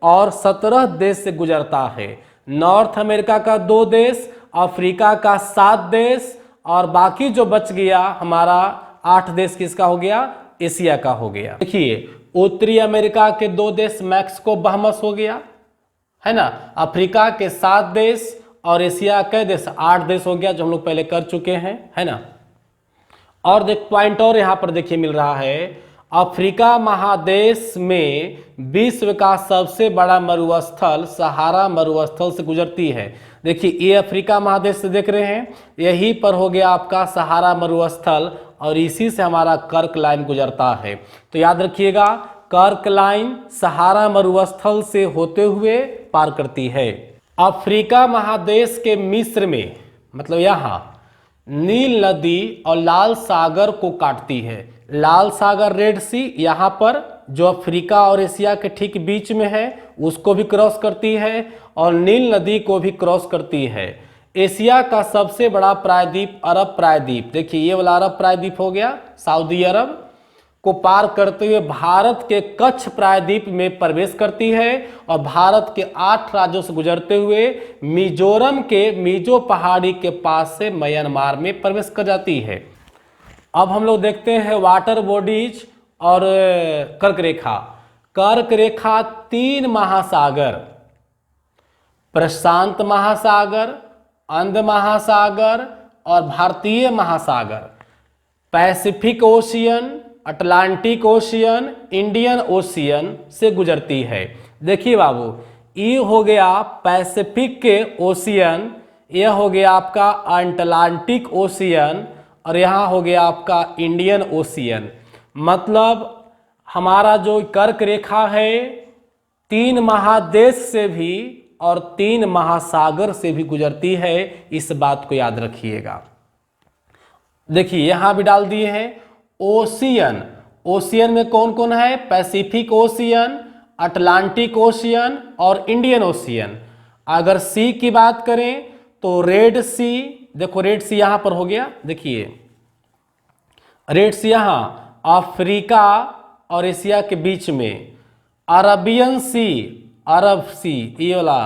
और 17 देश से गुजरता है। नॉर्थ अमेरिका का 2 देश, अफ्रीका का 7 देश और बाकी जो बच गया हमारा 8 देश किसका हो गया? एशिया का हो गया। देखिए उत्तरी अमेरिका के 2 देश मैक्सिको बहमस हो गया, है ना। अफ्रीका के 7 देश और एशिया के देश 8 देश हो गया, जो हम लोग पहले कर चुके हैं, है ना। और देख पॉइंट और यहाँ पर देखिए मिल रहा है, अफ्रीका महादेश में विश्व का सबसे बड़ा मरुस्थल सहारा मरुस्थल से गुजरती है। देखिए ये अफ्रीका महादेश से देख रहे हैं, यहीं पर हो गया आपका सहारा मरुस्थल और इसी से हमारा कर्क लाइन गुजरता है। तो याद रखिएगा, कर्क लाइन सहारा मरुस्थल से होते हुए पार करती है। अफ्रीका महादेश के मिस्र में, मतलब यहाँ नील नदी और लाल सागर को काटती है। लाल सागर रेड सी यहाँ पर जो अफ्रीका और एशिया के ठीक बीच में है उसको भी क्रॉस करती है और नील नदी को भी क्रॉस करती है। एशिया का सबसे बड़ा प्रायद्वीप अरब प्रायद्वीप, देखिए ये वाला अरब प्रायद्वीप हो गया, सऊदी अरब को पार करते हुए भारत के कच्छ प्रायद्वीप में प्रवेश करती है और भारत के 8 राज्यों से गुजरते हुए मिजोरम के मिजो पहाड़ी के पास से म्यांमार में प्रवेश कर जाती है। अब हम लोग देखते हैं वाटर बॉडीज और कर्क रेखा। कर्क रेखा 3 महासागर, प्रशांत महासागर, अंध महासागर और भारतीय महासागर, Pacific ocean, Atlantic ocean, Indian ocean से गुजरती है। देखिए बाबू, ये हो गया पैसिफिक के ओशियन, यह हो गया आपका अटलांटिक ओशियन और यहाँ हो गया आपका इंडियन ओशियन। मतलब हमारा जो कर्क रेखा है 3 महादेश से भी और 3 महासागर से भी गुजरती है, इस बात को याद रखिएगा। देखिए यहाँ भी डाल दिए हैं ओशियन। ओशियन में कौन कौन है? पैसिफिक ओशियन, अटलांटिक ओशियन और इंडियन ओशियन। अगर सी की बात करें तो रेड सी, देखो रेड सी यहाँ पर हो गया, देखिए रेड सी यहाँ अफ्रीका और एशिया के बीच में। अरबियन सी, अरब सी, ये वाला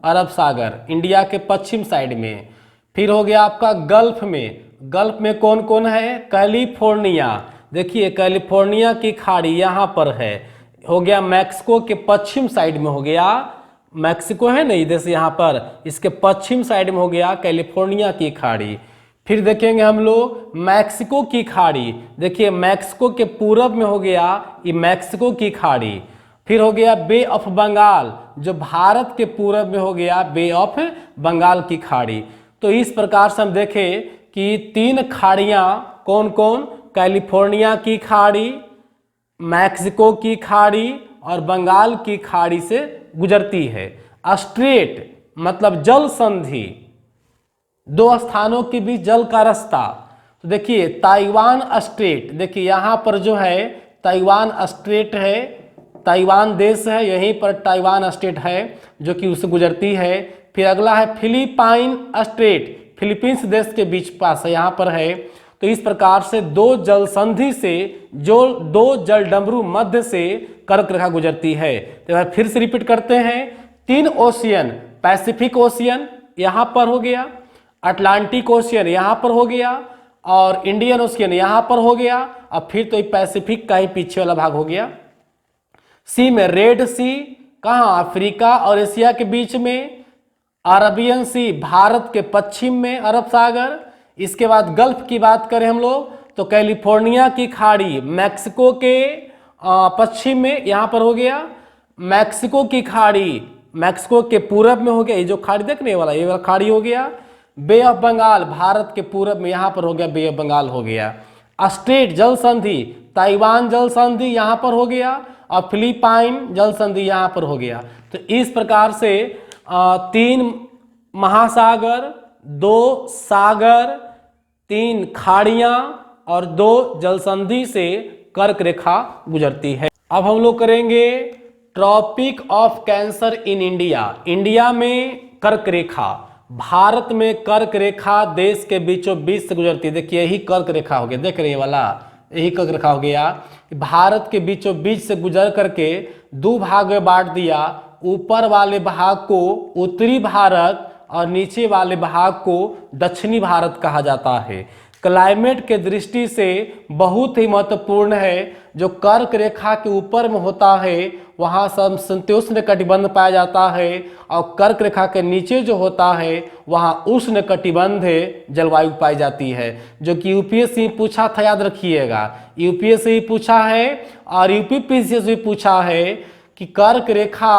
अरब सागर इंडिया के पश्चिम साइड में। फिर हो गया आपका गल्फ में। गल्फ में कौन कौन है? कैलिफोर्निया, देखिए कैलिफोर्निया की खाड़ी यहाँ पर है, हो गया मैक्सिको के पश्चिम साइड में हो गया, मैक्सिको है ना इधर से यहाँ पर, इसके पश्चिम साइड में हो गया कैलिफोर्निया की खाड़ी। फिर देखेंगे हम लोग मैक्सिको की खाड़ी, देखिए मैक्सिको के पूरब में हो गया ये मैक्सिको की खाड़ी। फिर हो गया बे ऑफ बंगाल, जो भारत के पूरब में हो गया बे ऑफ बंगाल की खाड़ी। तो इस प्रकार से हम देखें कि 3 खाड़ियाँ कौन कौन? कैलिफोर्निया की खाड़ी, मैक्सिको की खाड़ी और बंगाल की खाड़ी से गुजरती है। स्ट्रेट मतलब जल संधि, 2 स्थानों के बीच जल का रास्ता। तो देखिए ताइवान स्ट्रेट, देखिए यहाँ पर जो है ताइवान स्ट्रेट है, ताइवान देश है, यहीं पर ताइवान स्टेट है जो कि उससे गुजरती है। फिर अगला है फिलिपाइन स्ट्रेट, फिलीपींस देश के बीच पास है, यहाँ पर है। तो इस प्रकार से 2 जल संधि से जो 2 जल डमरू मध्य से कर्क रेखा गुजरती है। तो फिर से रिपीट करते हैं, 3 ओशियन, पैसिफिक ओशियन यहाँ पर हो गया, अटलांटिक ओशियन यहाँ पर हो गया और इंडियन ओशियन यहाँ पर हो गया। अब फिर तो पैसिफिक का ही पीछे वाला भाग हो गया। सी में रेड सी, कहाँ? अफ्रीका और एशिया के बीच में। अरबियन सी भारत के पश्चिम में अरब सागर। इसके बाद गल्फ की बात करें हम लोग तो कैलिफोर्निया की खाड़ी मैक्सिको के पश्चिम में यहाँ पर हो गया। मैक्सिको की खाड़ी मैक्सिको के पूरब में हो गया, ये जो खाड़ी देखने वाला ये वाला खाड़ी हो गया। बे ऑफ बंगाल भारत के पूरब में यहाँ पर हो गया, बे ऑफ बंगाल हो गया। स्ट्रेट जल संधि ताइवान जल संधि यहाँ पर हो गया और फिलिपाइन जल संधि यहाँ पर हो गया। तो इस प्रकार से 3 महासागर, 2 सागर, 3 खाड़ियाँ और 2 जलसंधि से कर्क रेखा गुजरती है। अब हम लोग करेंगे tropic of Cancer in India. India में कर्क रेखा, भारत में कर्क रेखा देश के बीचों बीच से गुजरती है। देखिए यही कर्क रेखा हो गया, देख रहे हैं वाला, यही कर्क रेखा हो गया। भारत के बीचों बीच से गुजर करके 2 भाग में बांट दिया। ऊपर वाले भाग को उत्तरी भारत और नीचे वाले भाग को दक्षिणी भारत कहा जाता है। क्लाइमेट के दृष्टि से बहुत ही महत्वपूर्ण है। जो कर्क रेखा के ऊपर में होता है वहाँ समशीतोष्ण कटिबंध पाया जाता है, और कर्क रेखा के नीचे जो होता है वहाँ उष्ण कटिबंधीय जलवायु पाई जाती है, जो कि यूपीएससी पूछा था, याद रखिएगा। यूपीएससी पूछा है और यूपीपीएससी से भी पूछा है कि कर्क रेखा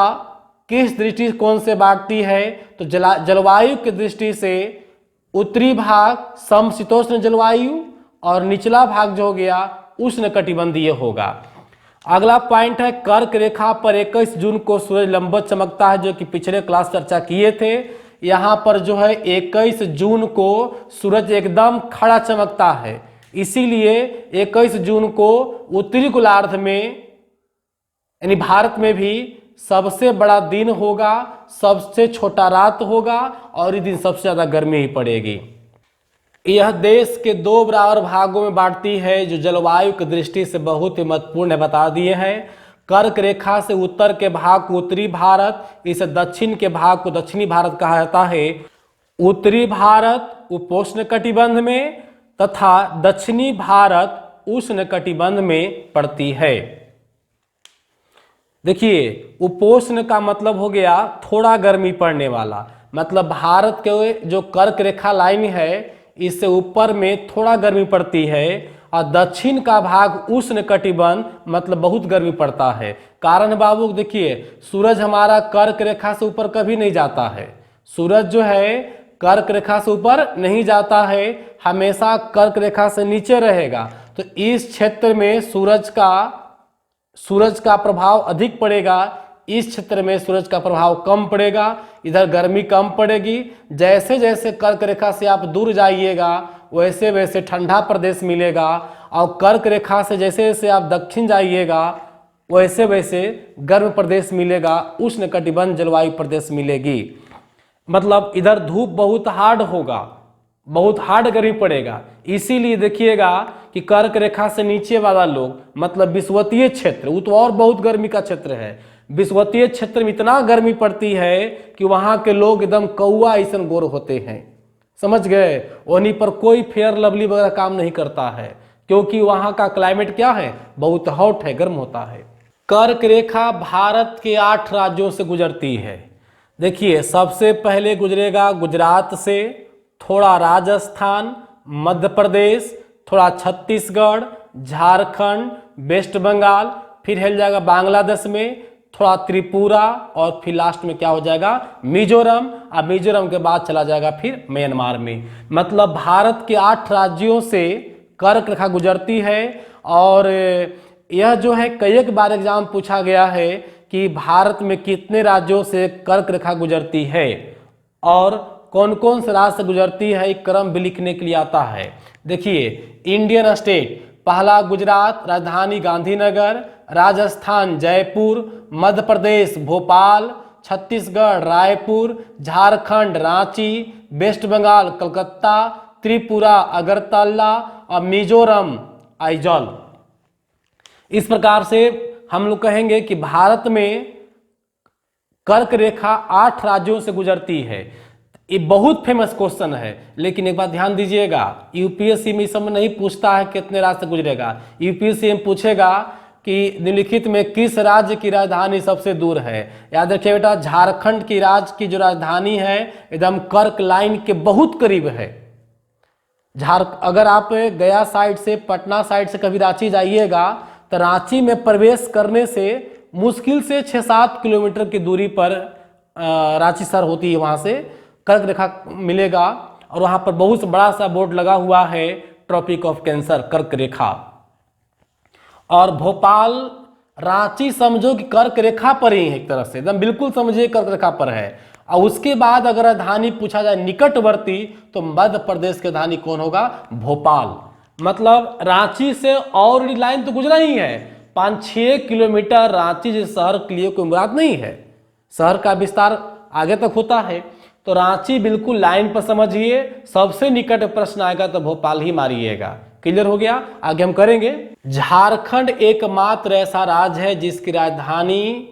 किस दृष्टिकोण से बांटती है, तो जलवायु की दृष्टि से उत्तरी भाग समशीतोष्ण जलवायु और निचला भाग जो हो गया उष्ण कटिबंधीय होगा। अगला पॉइंट है, कर्क रेखा पर 21 जून को सूरज लंबवत चमकता है, जो कि पिछले क्लास चर्चा किए थे। यहाँ पर जो है 21 जून को सूरज एकदम खड़ा चमकता है, इसीलिए 21 जून को उत्तरी गोलार्ध में यानी भारत में भी सबसे बड़ा दिन होगा, सबसे छोटा रात होगा, और इस दिन सबसे ज्यादा गर्मी ही पड़ेगी। यह देश के 2 बराबर भागों में बांटती है, जो जलवायु की दृष्टि से बहुत ही महत्वपूर्ण है, बता दिए हैं। कर्क रेखा से उत्तर के भाग को उत्तरी भारत, इसे दक्षिण के भाग को दक्षिणी भारत कहा जाता है। उत्तरी भारत उपोष्ण कटिबंध में तथा दक्षिणी भारत उष्ण कटिबंध में पड़ती है। देखिए, उपोष्ण का मतलब हो गया थोड़ा गर्मी पड़ने वाला, मतलब भारत के जो कर्क रेखा लाइन है इससे ऊपर में थोड़ा गर्मी पड़ती है, और दक्षिण का भाग उष्ण कटिबंध मतलब बहुत गर्मी पड़ता है। कारण बाबू देखिए, सूरज हमारा कर्क रेखा से ऊपर कभी नहीं जाता है, सूरज जो है कर्क रेखा से ऊपर नहीं जाता है, हमेशा कर्क रेखा से नीचे रहेगा। तो इस क्षेत्र में सूरज का प्रभाव अधिक पड़ेगा, इस क्षेत्र में सूरज का प्रभाव कम पड़ेगा, इधर गर्मी कम पड़ेगी। जैसे जैसे कर्क रेखा से आप दूर जाइएगा वैसे वैसे ठंडा प्रदेश मिलेगा, और कर्क रेखा से जैसे जैसे आप दक्षिण जाइएगा वैसे वैसे गर्म प्रदेश मिलेगा, उष्ण कटिबंध जलवायु प्रदेश मिलेगी। मतलब इधर धूप बहुत हार्ड होगा, बहुत हार्ड गर्मी पड़ेगा। इसीलिए देखिएगा कि कर्क रेखा से नीचे वाला लोग मतलब विषुवतीय क्षेत्र, वो तो और बहुत गर्मी का क्षेत्र है, विषुवतीय क्षेत्र में इतना गर्मी पड़ती है कि वहां के लोग एकदम कौआ ऐसन गोर होते हैं, समझ गए। वहीं पर कोई फेयर लवली वगैरह काम नहीं करता है, क्योंकि वहां का क्लाइमेट क्या है, बहुत हॉट है, गर्म होता है। कर्क रेखा भारत के 8 राज्यों से गुजरती है। देखिए, सबसे पहले गुजरेगा गुजरात से, थोड़ा राजस्थान, मध्य प्रदेश, थोड़ा छत्तीसगढ़, झारखंड, वेस्ट बंगाल, फिर हिल जाएगा बांग्लादेश में, थोड़ा त्रिपुरा, और फिर लास्ट में क्या हो जाएगा मिजोरम, और मिजोरम के बाद चला जाएगा फिर म्यांमार में। मतलब भारत के 8 राज्यों से कर्क रेखा गुजरती है। और यह जो है कई एक बार एग्जाम पूछा गया है कि भारत में कितने राज्यों से कर्क रेखा गुजरती है और कौन कौन से राज्य से गुजरती है, एक क्रम भी लिखने के लिए आता है। देखिए, इंडियन स्टेट, पहला गुजरात, राजधानी गांधीनगर, राजस्थान जयपुर, मध्य प्रदेश भोपाल, छत्तीसगढ़ रायपुर, झारखंड रांची, वेस्ट बंगाल कलकत्ता, त्रिपुरा अगरतला और मिजोरम आइजॉल। इस प्रकार से हम लोग कहेंगे कि भारत में कर्क रेखा 8 राज्यों से गुजरती है। ये बहुत फेमस क्वेश्चन है, लेकिन एक बात ध्यान दीजिएगा, यूपीएससी में इस समय नहीं पूछता है कितने राज्य से गुजरेगा। यूपीएससी में पूछेगा कि निम्नलिखित में किस राज्य की राजधानी सबसे दूर है। याद रखिए बेटा, झारखंड की राज्य की जो राजधानी है एकदम कर्क लाइन के बहुत करीब है। अगर आप गया साइड से, पटना साइड से कभी रांची जाइएगा तो रांची में प्रवेश करने से मुश्किल से 6-7 किलोमीटर की दूरी पर रांची शहर होती है, वहां से कर्क रेखा मिलेगा। और वहां पर बहुत बड़ा सा बोर्ड लगा हुआ है, ट्रॉपिक ऑफ कैंसर कर्क रेखा। और भोपाल रांची समझो कि कर्क रेखा पर ही है, एक तरह से एकदम बिल्कुल समझिए कर्क रेखा पर है। और उसके बाद अगर राजधानी पूछा जाए निकटवर्ती, तो मध्य प्रदेश की राजधानी कौन होगा, भोपाल। मतलब रांची से और लाइन तो गुजरा ही है, 5-6 किलोमीटर रांची जिस शहर के लिए कोई मुराद नहीं है, शहर का विस्तार आगे तक होता है। तो रांची बिल्कुल लाइन पर समझिए। सबसे निकट प्रश्न आएगा तो भोपाल ही मारिएगा। क्लियर हो गया, आगे हम करेंगे। झारखंड एकमात्र ऐसा राज्य है जिसकी राजधानी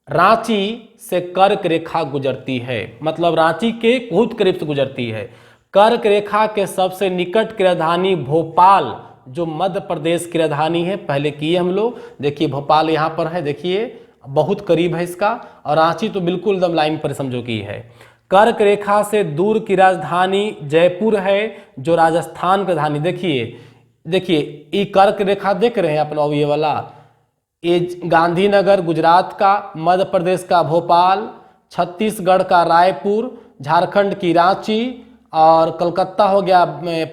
रांची से कर्क रेखा गुजरती है, मतलब रांची के बहुत करीब से गुजरती है। कर्क रेखा के सबसे निकट की राजधानी भोपाल, जो मध्य प्रदेश की राजधानी है, पहले किए हम लोग। देखिए भोपाल यहाँ पर है, देखिए, बहुत करीब है इसका, और रांची तो बिल्कुल एकदम लाइन पर समझो की है। कर्क रेखा से दूर की राजधानी जयपुर है, जो राजस्थान की राजधानी। देखिए ये कर्क रेखा देख रहे हैं अपना, ये वाला ये गांधीनगर गुजरात का, मध्य प्रदेश का भोपाल, छत्तीसगढ़ का रायपुर, झारखंड की रांची, और कलकत्ता हो गया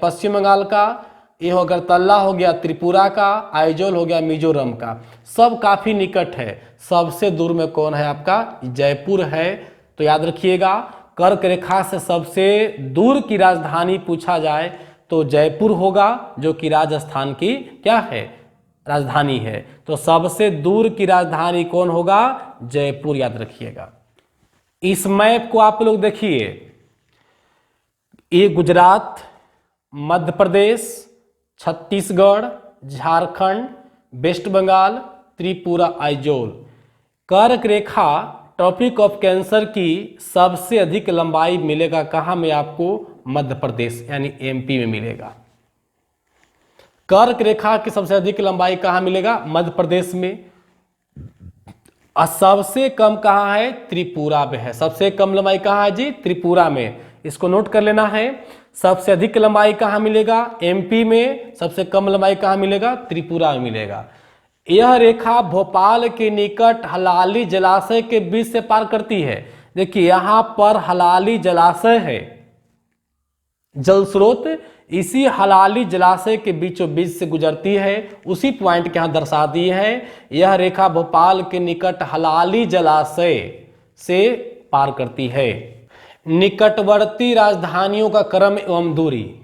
पश्चिम बंगाल का, ये हो अगरतला हो गया त्रिपुरा का, आइजोल हो गया मिजोरम का। सब काफ़ी निकट है। सबसे दूर में कौन है आपका? जयपुर है। तो याद रखिएगा, कर्क रेखा से सबसे दूर की राजधानी पूछा जाए तो जयपुर होगा, जो कि राजस्थान की क्या है? राजधानी है। तो सबसे दूर की राजधानी कौन होगा? जयपुर, याद रखिएगा। इस मैप को आप लोग देखिए, ये गुजरात, मध्य प्रदेश, छत्तीसगढ़, झारखंड, वेस्ट बंगाल, त्रिपुरा, आइजोल। कर्क रेखा ट्रॉपिक ऑफ कैंसर की सबसे अधिक लंबाई मिलेगा कहाँ में आपको? मध्य प्रदेश यानी एमपी में मिलेगा। कर्क रेखा की सबसे अधिक लंबाई कहाँ मिलेगा? मध्य प्रदेश में। और सबसे कम कहाँ है? त्रिपुरा में है। सबसे कम लंबाई कहाँ है जी? त्रिपुरा में। इसको नोट कर लेना है। सबसे अधिक लंबाई कहाँ मिलेगा? एमपी में। सबसे कम लंबाई कहाँ मिलेगा? त्रिपुरा में मिलेगा। यह रेखा भोपाल के निकट हलाली जलाशय के बीच से पार करती है। देखिए यहाँ पर हलाली जलाशय है, जल स्रोत, इसी हलाली जलाशय के बीचों बीच से गुजरती है। उसी पॉइंट के यहाँ दर्शा दी है। यह रेखा भोपाल के निकट हलाली जलाशय से पार करती है। निकटवर्ती राजधानियों का क्रम एवं दूरी।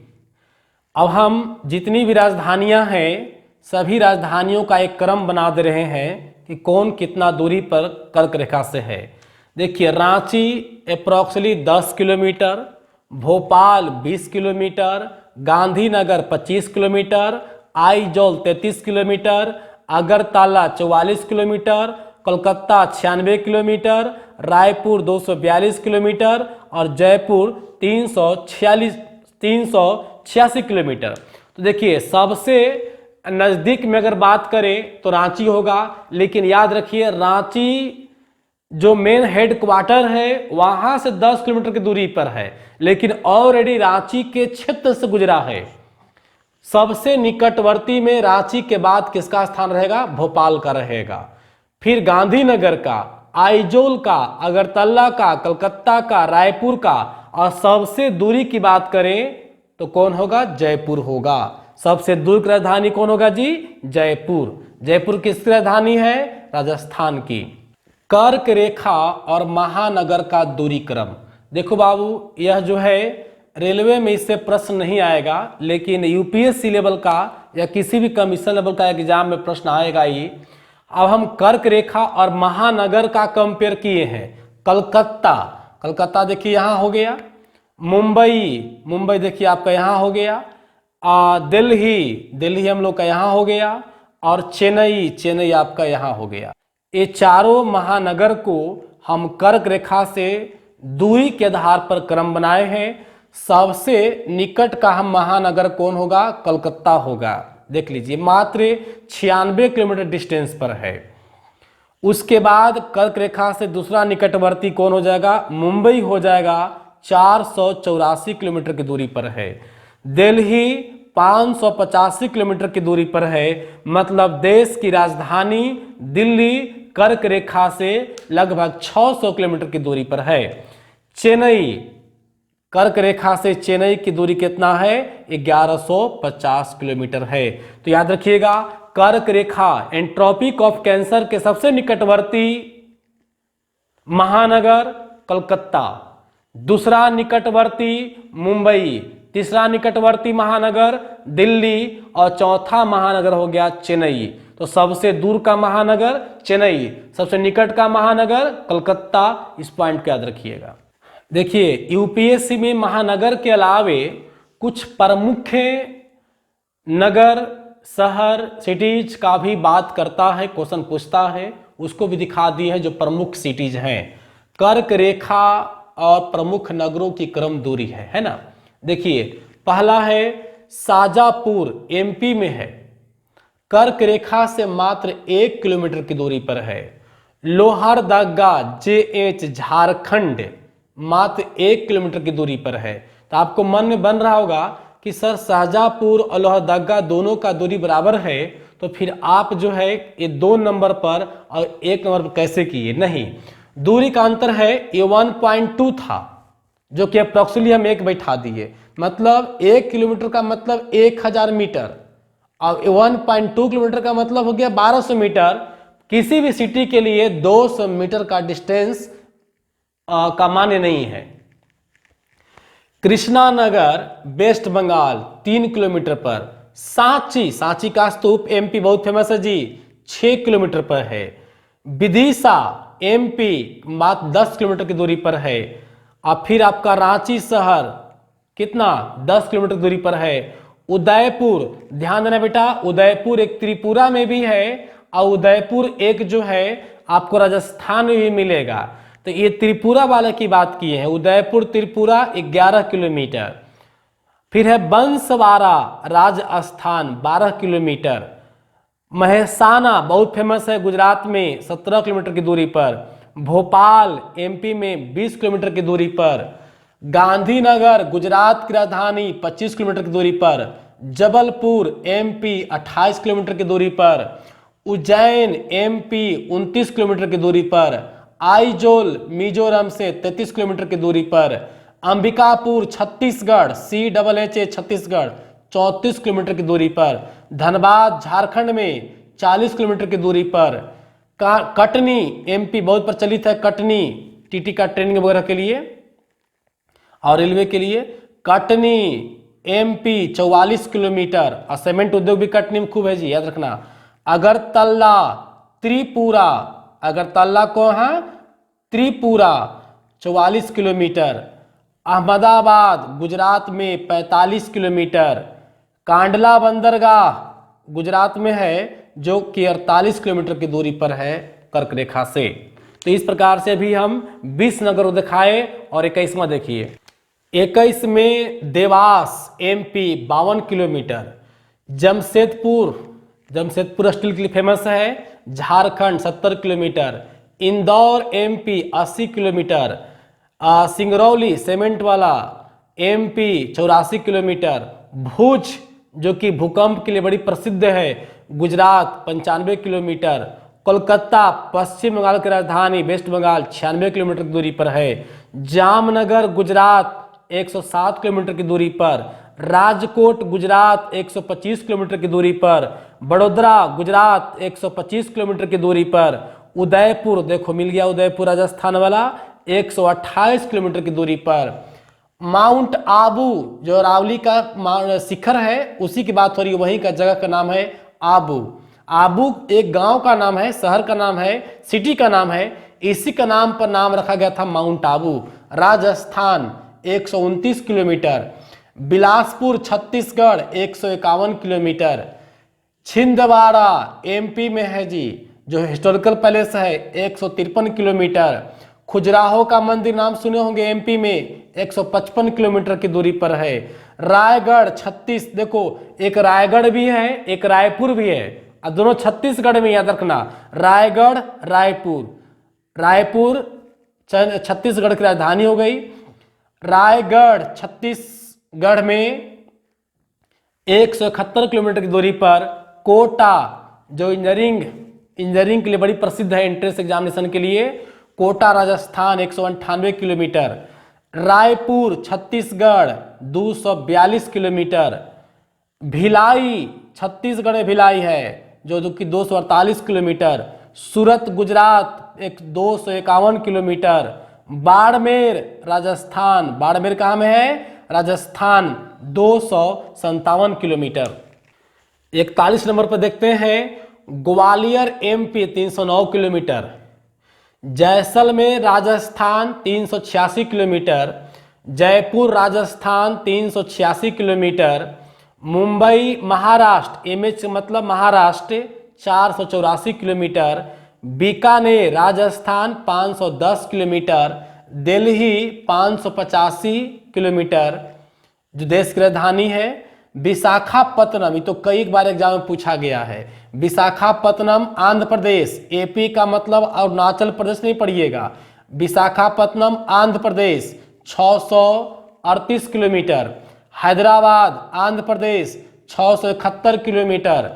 अब हम जितनी भी राजधानियां हैं, सभी राजधानियों का एक क्रम बना दे रहे हैं कि कौन कितना दूरी पर कर्क रेखा से है। देखिए Ranchi approximately 10 kilometre, Bhopal 20 kilometre, Gandhinagar 25 kilometre, Aizawl 33 kilometre, Agartala 44 kilometre, Kolkata 96 kilometre, Raipur 242 kilometre और जयपुर 386 किलोमीटर। तो देखिए सबसे नज़दीक में अगर बात करें तो रांची होगा, लेकिन याद रखिए रांची जो मेन हेड क्वार्टर है वहां से 10 किलोमीटर की दूरी पर है, लेकिन ऑलरेडी रांची के क्षेत्र से गुजरा है। सबसे निकटवर्ती में रांची के बाद किसका स्थान रहेगा? भोपाल का रहेगा, फिर गांधीनगर का, आइजोल का, अगरतला का, कलकत्ता का, रायपुर का, और सबसे दूरी की बात करें तो कौन होगा? जयपुर होगा। सबसे दूर की राजधानी कौन होगा जी? जयपुर। जयपुर किसकी राजधानी है? राजस्थान की। कर्क रेखा और महानगर का दूरी क्रम। देखो बाबू, यह जो है रेलवे में इससे प्रश्न नहीं आएगा, लेकिन यूपीएससी लेवल का या किसी भी कमीशन लेवल का एग्जाम में प्रश्न आएगा ही। अब हम कर्क रेखा और महानगर का कंपेयर किए हैं। कलकत्ता देखिए यहाँ हो गया, मुंबई देखिए आपका यहाँ हो गया, दिल्ली हम लोग का यहाँ हो गया, और चेन्नई आपका यहाँ हो गया। ये चारों महानगर को हम कर्क रेखा से दूरी के आधार पर क्रम बनाए हैं। सबसे निकट का हम महानगर कौन होगा? कलकत्ता होगा। देख लीजिए मात्र 96 किलोमीटर डिस्टेंस पर है। उसके बाद कर्क रेखा से दूसरा निकटवर्ती कौन हो जाएगा? मुंबई हो जाएगा, 484 किलोमीटर की दूरी पर है। दिल्ली 585 किलोमीटर की दूरी पर है। मतलब देश की राजधानी दिल्ली कर्क रेखा से लगभग 600 किलोमीटर की दूरी पर है। चेन्नई, कर्क रेखा से चेन्नई की दूरी कितना है? 1150 किलोमीटर है। तो याद रखिएगा, कर्क रेखा एंड ट्रॉपिक ऑफ कैंसर के सबसे निकटवर्ती महानगर कलकत्ता, दूसरा निकटवर्ती मुंबई, तीसरा निकटवर्ती महानगर दिल्ली, और चौथा महानगर हो गया चेन्नई। तो सबसे दूर का महानगर चेन्नई, सबसे निकट का महानगर कलकत्ता। इस पॉइंट को याद रखिएगा। देखिए यूपीएससी में महानगर के अलावे कुछ प्रमुख नगर, शहर, सिटीज का भी बात करता है, क्वेश्चन पूछता है, उसको भी दिखा दी है जो प्रमुख सिटीज हैं। कर्क रेखा और प्रमुख नगरों की क्रम दूरी है ना। देखिए पहला है शाजापुर, एमपी में है, कर्क रेखा से मात्र 1 किलोमीटर की दूरी पर है। लोहरदगा JH झारखंड मात्र 1 किलोमीटर की दूरी पर है। तो आपको मन में बन रहा होगा कि सर शाहजहाँपुर और लोहरदगा दोनों का दूरी बराबर है, तो फिर आप जो है ये 2 नंबर पर और 1 नंबर पर कैसे किए? नहीं, दूरी का अंतर है, ये 1.2 था जो कि अप्रोक्सीमेटली हम 1 बैठा दिए, मतलब 1 किलोमीटर का मतलब 1000 मीटर और 1.2 किलोमीटर का मतलब हो गया 1200 मीटर। किसी भी सिटी के लिए 200 मीटर का डिस्टेंस का मान्य नहीं है। कृष्णानगर वेस्ट बंगाल 3 किलोमीटर पर। सांची का स्तूप MP बहुत फेमस है जी, 6 किलोमीटर पर है। विदिशा MP मात्र 10 किलोमीटर की दूरी पर है। और फिर आपका रांची शहर कितना 10 किलोमीटर की दूरी पर है। उदयपुर, ध्यान देना बेटा, उदयपुर एक त्रिपुरा में भी है और उदयपुर एक जो है आपको राजस्थान में भी मिलेगा। तो ये त्रिपुरा वाले की बात की है, उदयपुर त्रिपुरा 11 किलोमीटर। फिर है बंसवाड़ा राजस्थान 12 किलोमीटर। महसाना बहुत फेमस है गुजरात में 17 किलोमीटर की दूरी पर। भोपाल MP में 20 किलोमीटर की दूरी पर। गांधीनगर गुजरात की राजधानी 25 किलोमीटर की दूरी पर। जबलपुर MP 28 किलोमीटर की दूरी पर। उज्जैन MP 29 किलोमीटर की दूरी पर। आइजोल मिजोरम से 33 किलोमीटर की दूरी पर। अंबिकापुर छत्तीसगढ़ CHHA छत्तीसगढ़ 34 किलोमीटर की दूरी पर। धनबाद झारखंड में 40 किलोमीटर की दूरी पर। कटनी MP बहुत प्रचलित है, कटनी TT का ट्रेनिंग वगैरह के लिए और रेलवे के लिए। कटनी MP 44 किलोमीटर और सीमेंट उद्योग भी कटनी में खूब है जी, याद रखना। अगरतला त्रिपुरा, अगरतला को है त्रिपुरा 44 किलोमीटर। अहमदाबाद गुजरात में 45 किलोमीटर। कांडला बंदरगाह गुजरात में है जो कि 48 किलोमीटर की दूरी पर है कर्क रेखा से। तो इस प्रकार से भी हम 20 नगर दिखाए और 21वां देखिए। 21 में Dewas MP 52 kilometre. Jamshedpur steel के लिए फेमस है, Jharkhand 70 kilometre. Indore MP 80 kilometre. Singrauli cement वाला MP 84 किलोमीटर। भुज जो कि भूकंप के लिए बड़ी प्रसिद्ध है गुजरात 95 किलोमीटर। कोलकाता पश्चिम बंगाल की राजधानी वेस्ट बंगाल 96 किलोमीटर की दूरी पर है। जामनगर गुजरात 107 किलोमीटर की दूरी पर। राजकोट गुजरात 125 किलोमीटर की दूरी पर। बड़ोदरा गुजरात 125 किलोमीटर की दूरी पर। उदयपुर देखो मिल गया, उदयपुर राजस्थान वाला 128 किलोमीटर की दूरी पर। माउंट आबू जो अरावली का शिखर है उसी की बात हो रही है, वहीं का जगह का नाम है आबू। आबू एक गांव का नाम है, शहर का नाम है, सिटी का नाम है, इसी का नाम पर नाम रखा गया था mount Abu. Rajasthan 129 kilometre. Bilaspur Chhattisgarh 151 kilometre. Chhindwara MP में है जी, जो हिस्टोरिकल पैलेस है 153 किलोमीटर। खजुराहो का मंदिर नाम सुने होंगे MP में 155 किलोमीटर की दूरी पर है। रायगढ़ 36, देखो एक रायगढ़ भी है एक रायपुर भी है और दोनों छत्तीसगढ़ में, याद रखना। रायगढ़ रायपुर छत्तीसगढ़ की राजधानी हो गई। रायगढ़ छत्तीसगढ़ में 171 किलोमीटर की दूरी पर। कोटा जो इंजीनियरिंग के लिए बड़ी प्रसिद्ध है एंट्रेंस एग्जामिनेशन के लिए, कोटा राजस्थान 198 किलोमीटर। रायपुर छत्तीसगढ़ 242 किलोमीटर। भिलाई छत्तीसगढ़ में भिलाई है जो कि 248 किलोमीटर। सूरत गुजरात 251 किलोमीटर। बाड़मेर राजस्थान, बाड़मेर कहाँ में है? राजस्थान 257 किलोमीटर। 41 नंबर पर देखते हैं Gwalior MP 309 kilometre. Jaisalmer Rajasthan 386 kilometre. Jaipur Rajasthan 386 kilometre. Mumbai Maharashtra MH मतलब Maharashtra 484 kilometre. Bikaner Rajasthan 510 kilometre. Delhi 585 kilometre जो देश की राजधानी है। विशाखापत्तनम, ये तो कई बार एग्जाम में पूछा गया है। विशाखापत्तनम आंध्र प्रदेश, एपी का मतलब अरुणाचल प्रदेश नहीं पढ़िएगा। Visakhapatnam Andhra Pradesh 638 kilometre. Hyderabad Andhra Pradesh 671 kilometre.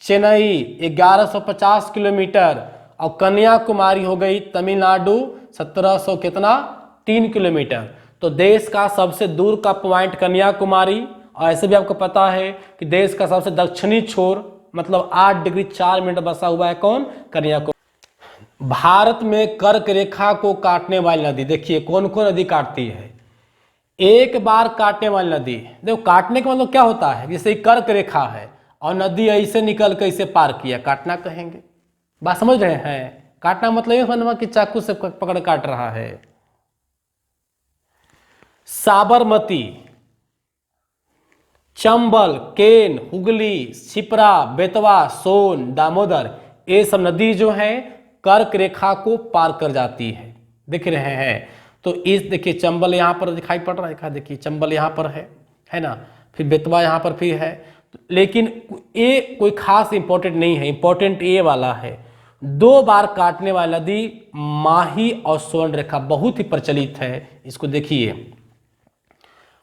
Chennai 1150 kilometre. और कन्याकुमारी हो गई तमिलनाडु 1700 कितना 3 किलोमीटर। तो देश का सबसे दूर का पॉइंट कन्याकुमारी। और ऐसे भी आपको पता है कि देश का सबसे दक्षिणी छोर मतलब 8 डिग्री 4 मिनट बसा हुआ है कौन, कन्याकुमारी। भारत में कर्क रेखा को काटने वाली नदी देखिए कौन कौन नदी काटती है। एक बार काटने वाली नदी, देखो काटने का मतलब क्या होता है, जैसे कर्क रेखा है और नदी ऐसे निकल के इसे पार किया, काटना कहेंगे। बात समझ रहे हैं? काटना मतलब ये समझना कि चाकू से पकड़ काट रहा है। साबरमती, चंबल, केन, हुगली, शिप्रा, बेतवा, सोन, दामोदर, ये सब नदी जो है कर्क रेखा को पार कर जाती है। दिख रहे हैं? तो इस देखिए चंबल यहाँ पर दिखाई पड़ रहा है, देखिए चंबल यहाँ पर है ना, फिर बेतवा यहाँ पर फिर है। लेकिन ये कोई खास इंपॉर्टेंट नहीं है, इंपॉर्टेंट ये वाला है। 2 बार काटने वाली नदी माही और स्वर्ण रेखा बहुत ही प्रचलित है। इसको देखिए,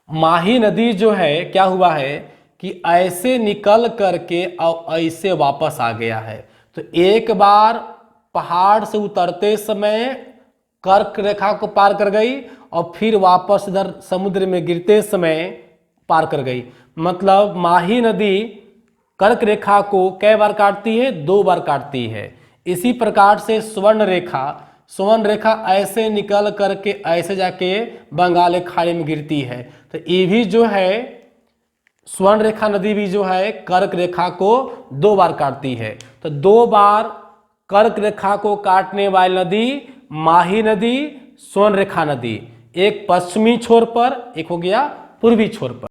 माही नदी जो है क्या हुआ है कि ऐसे निकल करके और ऐसे वापस आ गया है। तो एक बार पहाड़ से उतरते समय कर्क रेखा को पार कर गई और फिर वापस इधर समुद्र में गिरते समय पार कर गई। मतलब माही नदी कर्क रेखा को कै बार काटती है, 2 बार काटती है। इसी प्रकार से स्वर्ण रेखा ऐसे निकल करके ऐसे जाके बंगाल खाड़ी में गिरती है। तो ये भी जो है स्वर्ण रेखा नदी भी जो है कर्क रेखा को 2 बार काटती है। तो 2 बार कर्क रेखा को काटने वाली नदी माही नदी, स्वर्ण रेखा नदी, एक पश्चिमी छोर पर, एक हो गया पूर्वी छोर पर।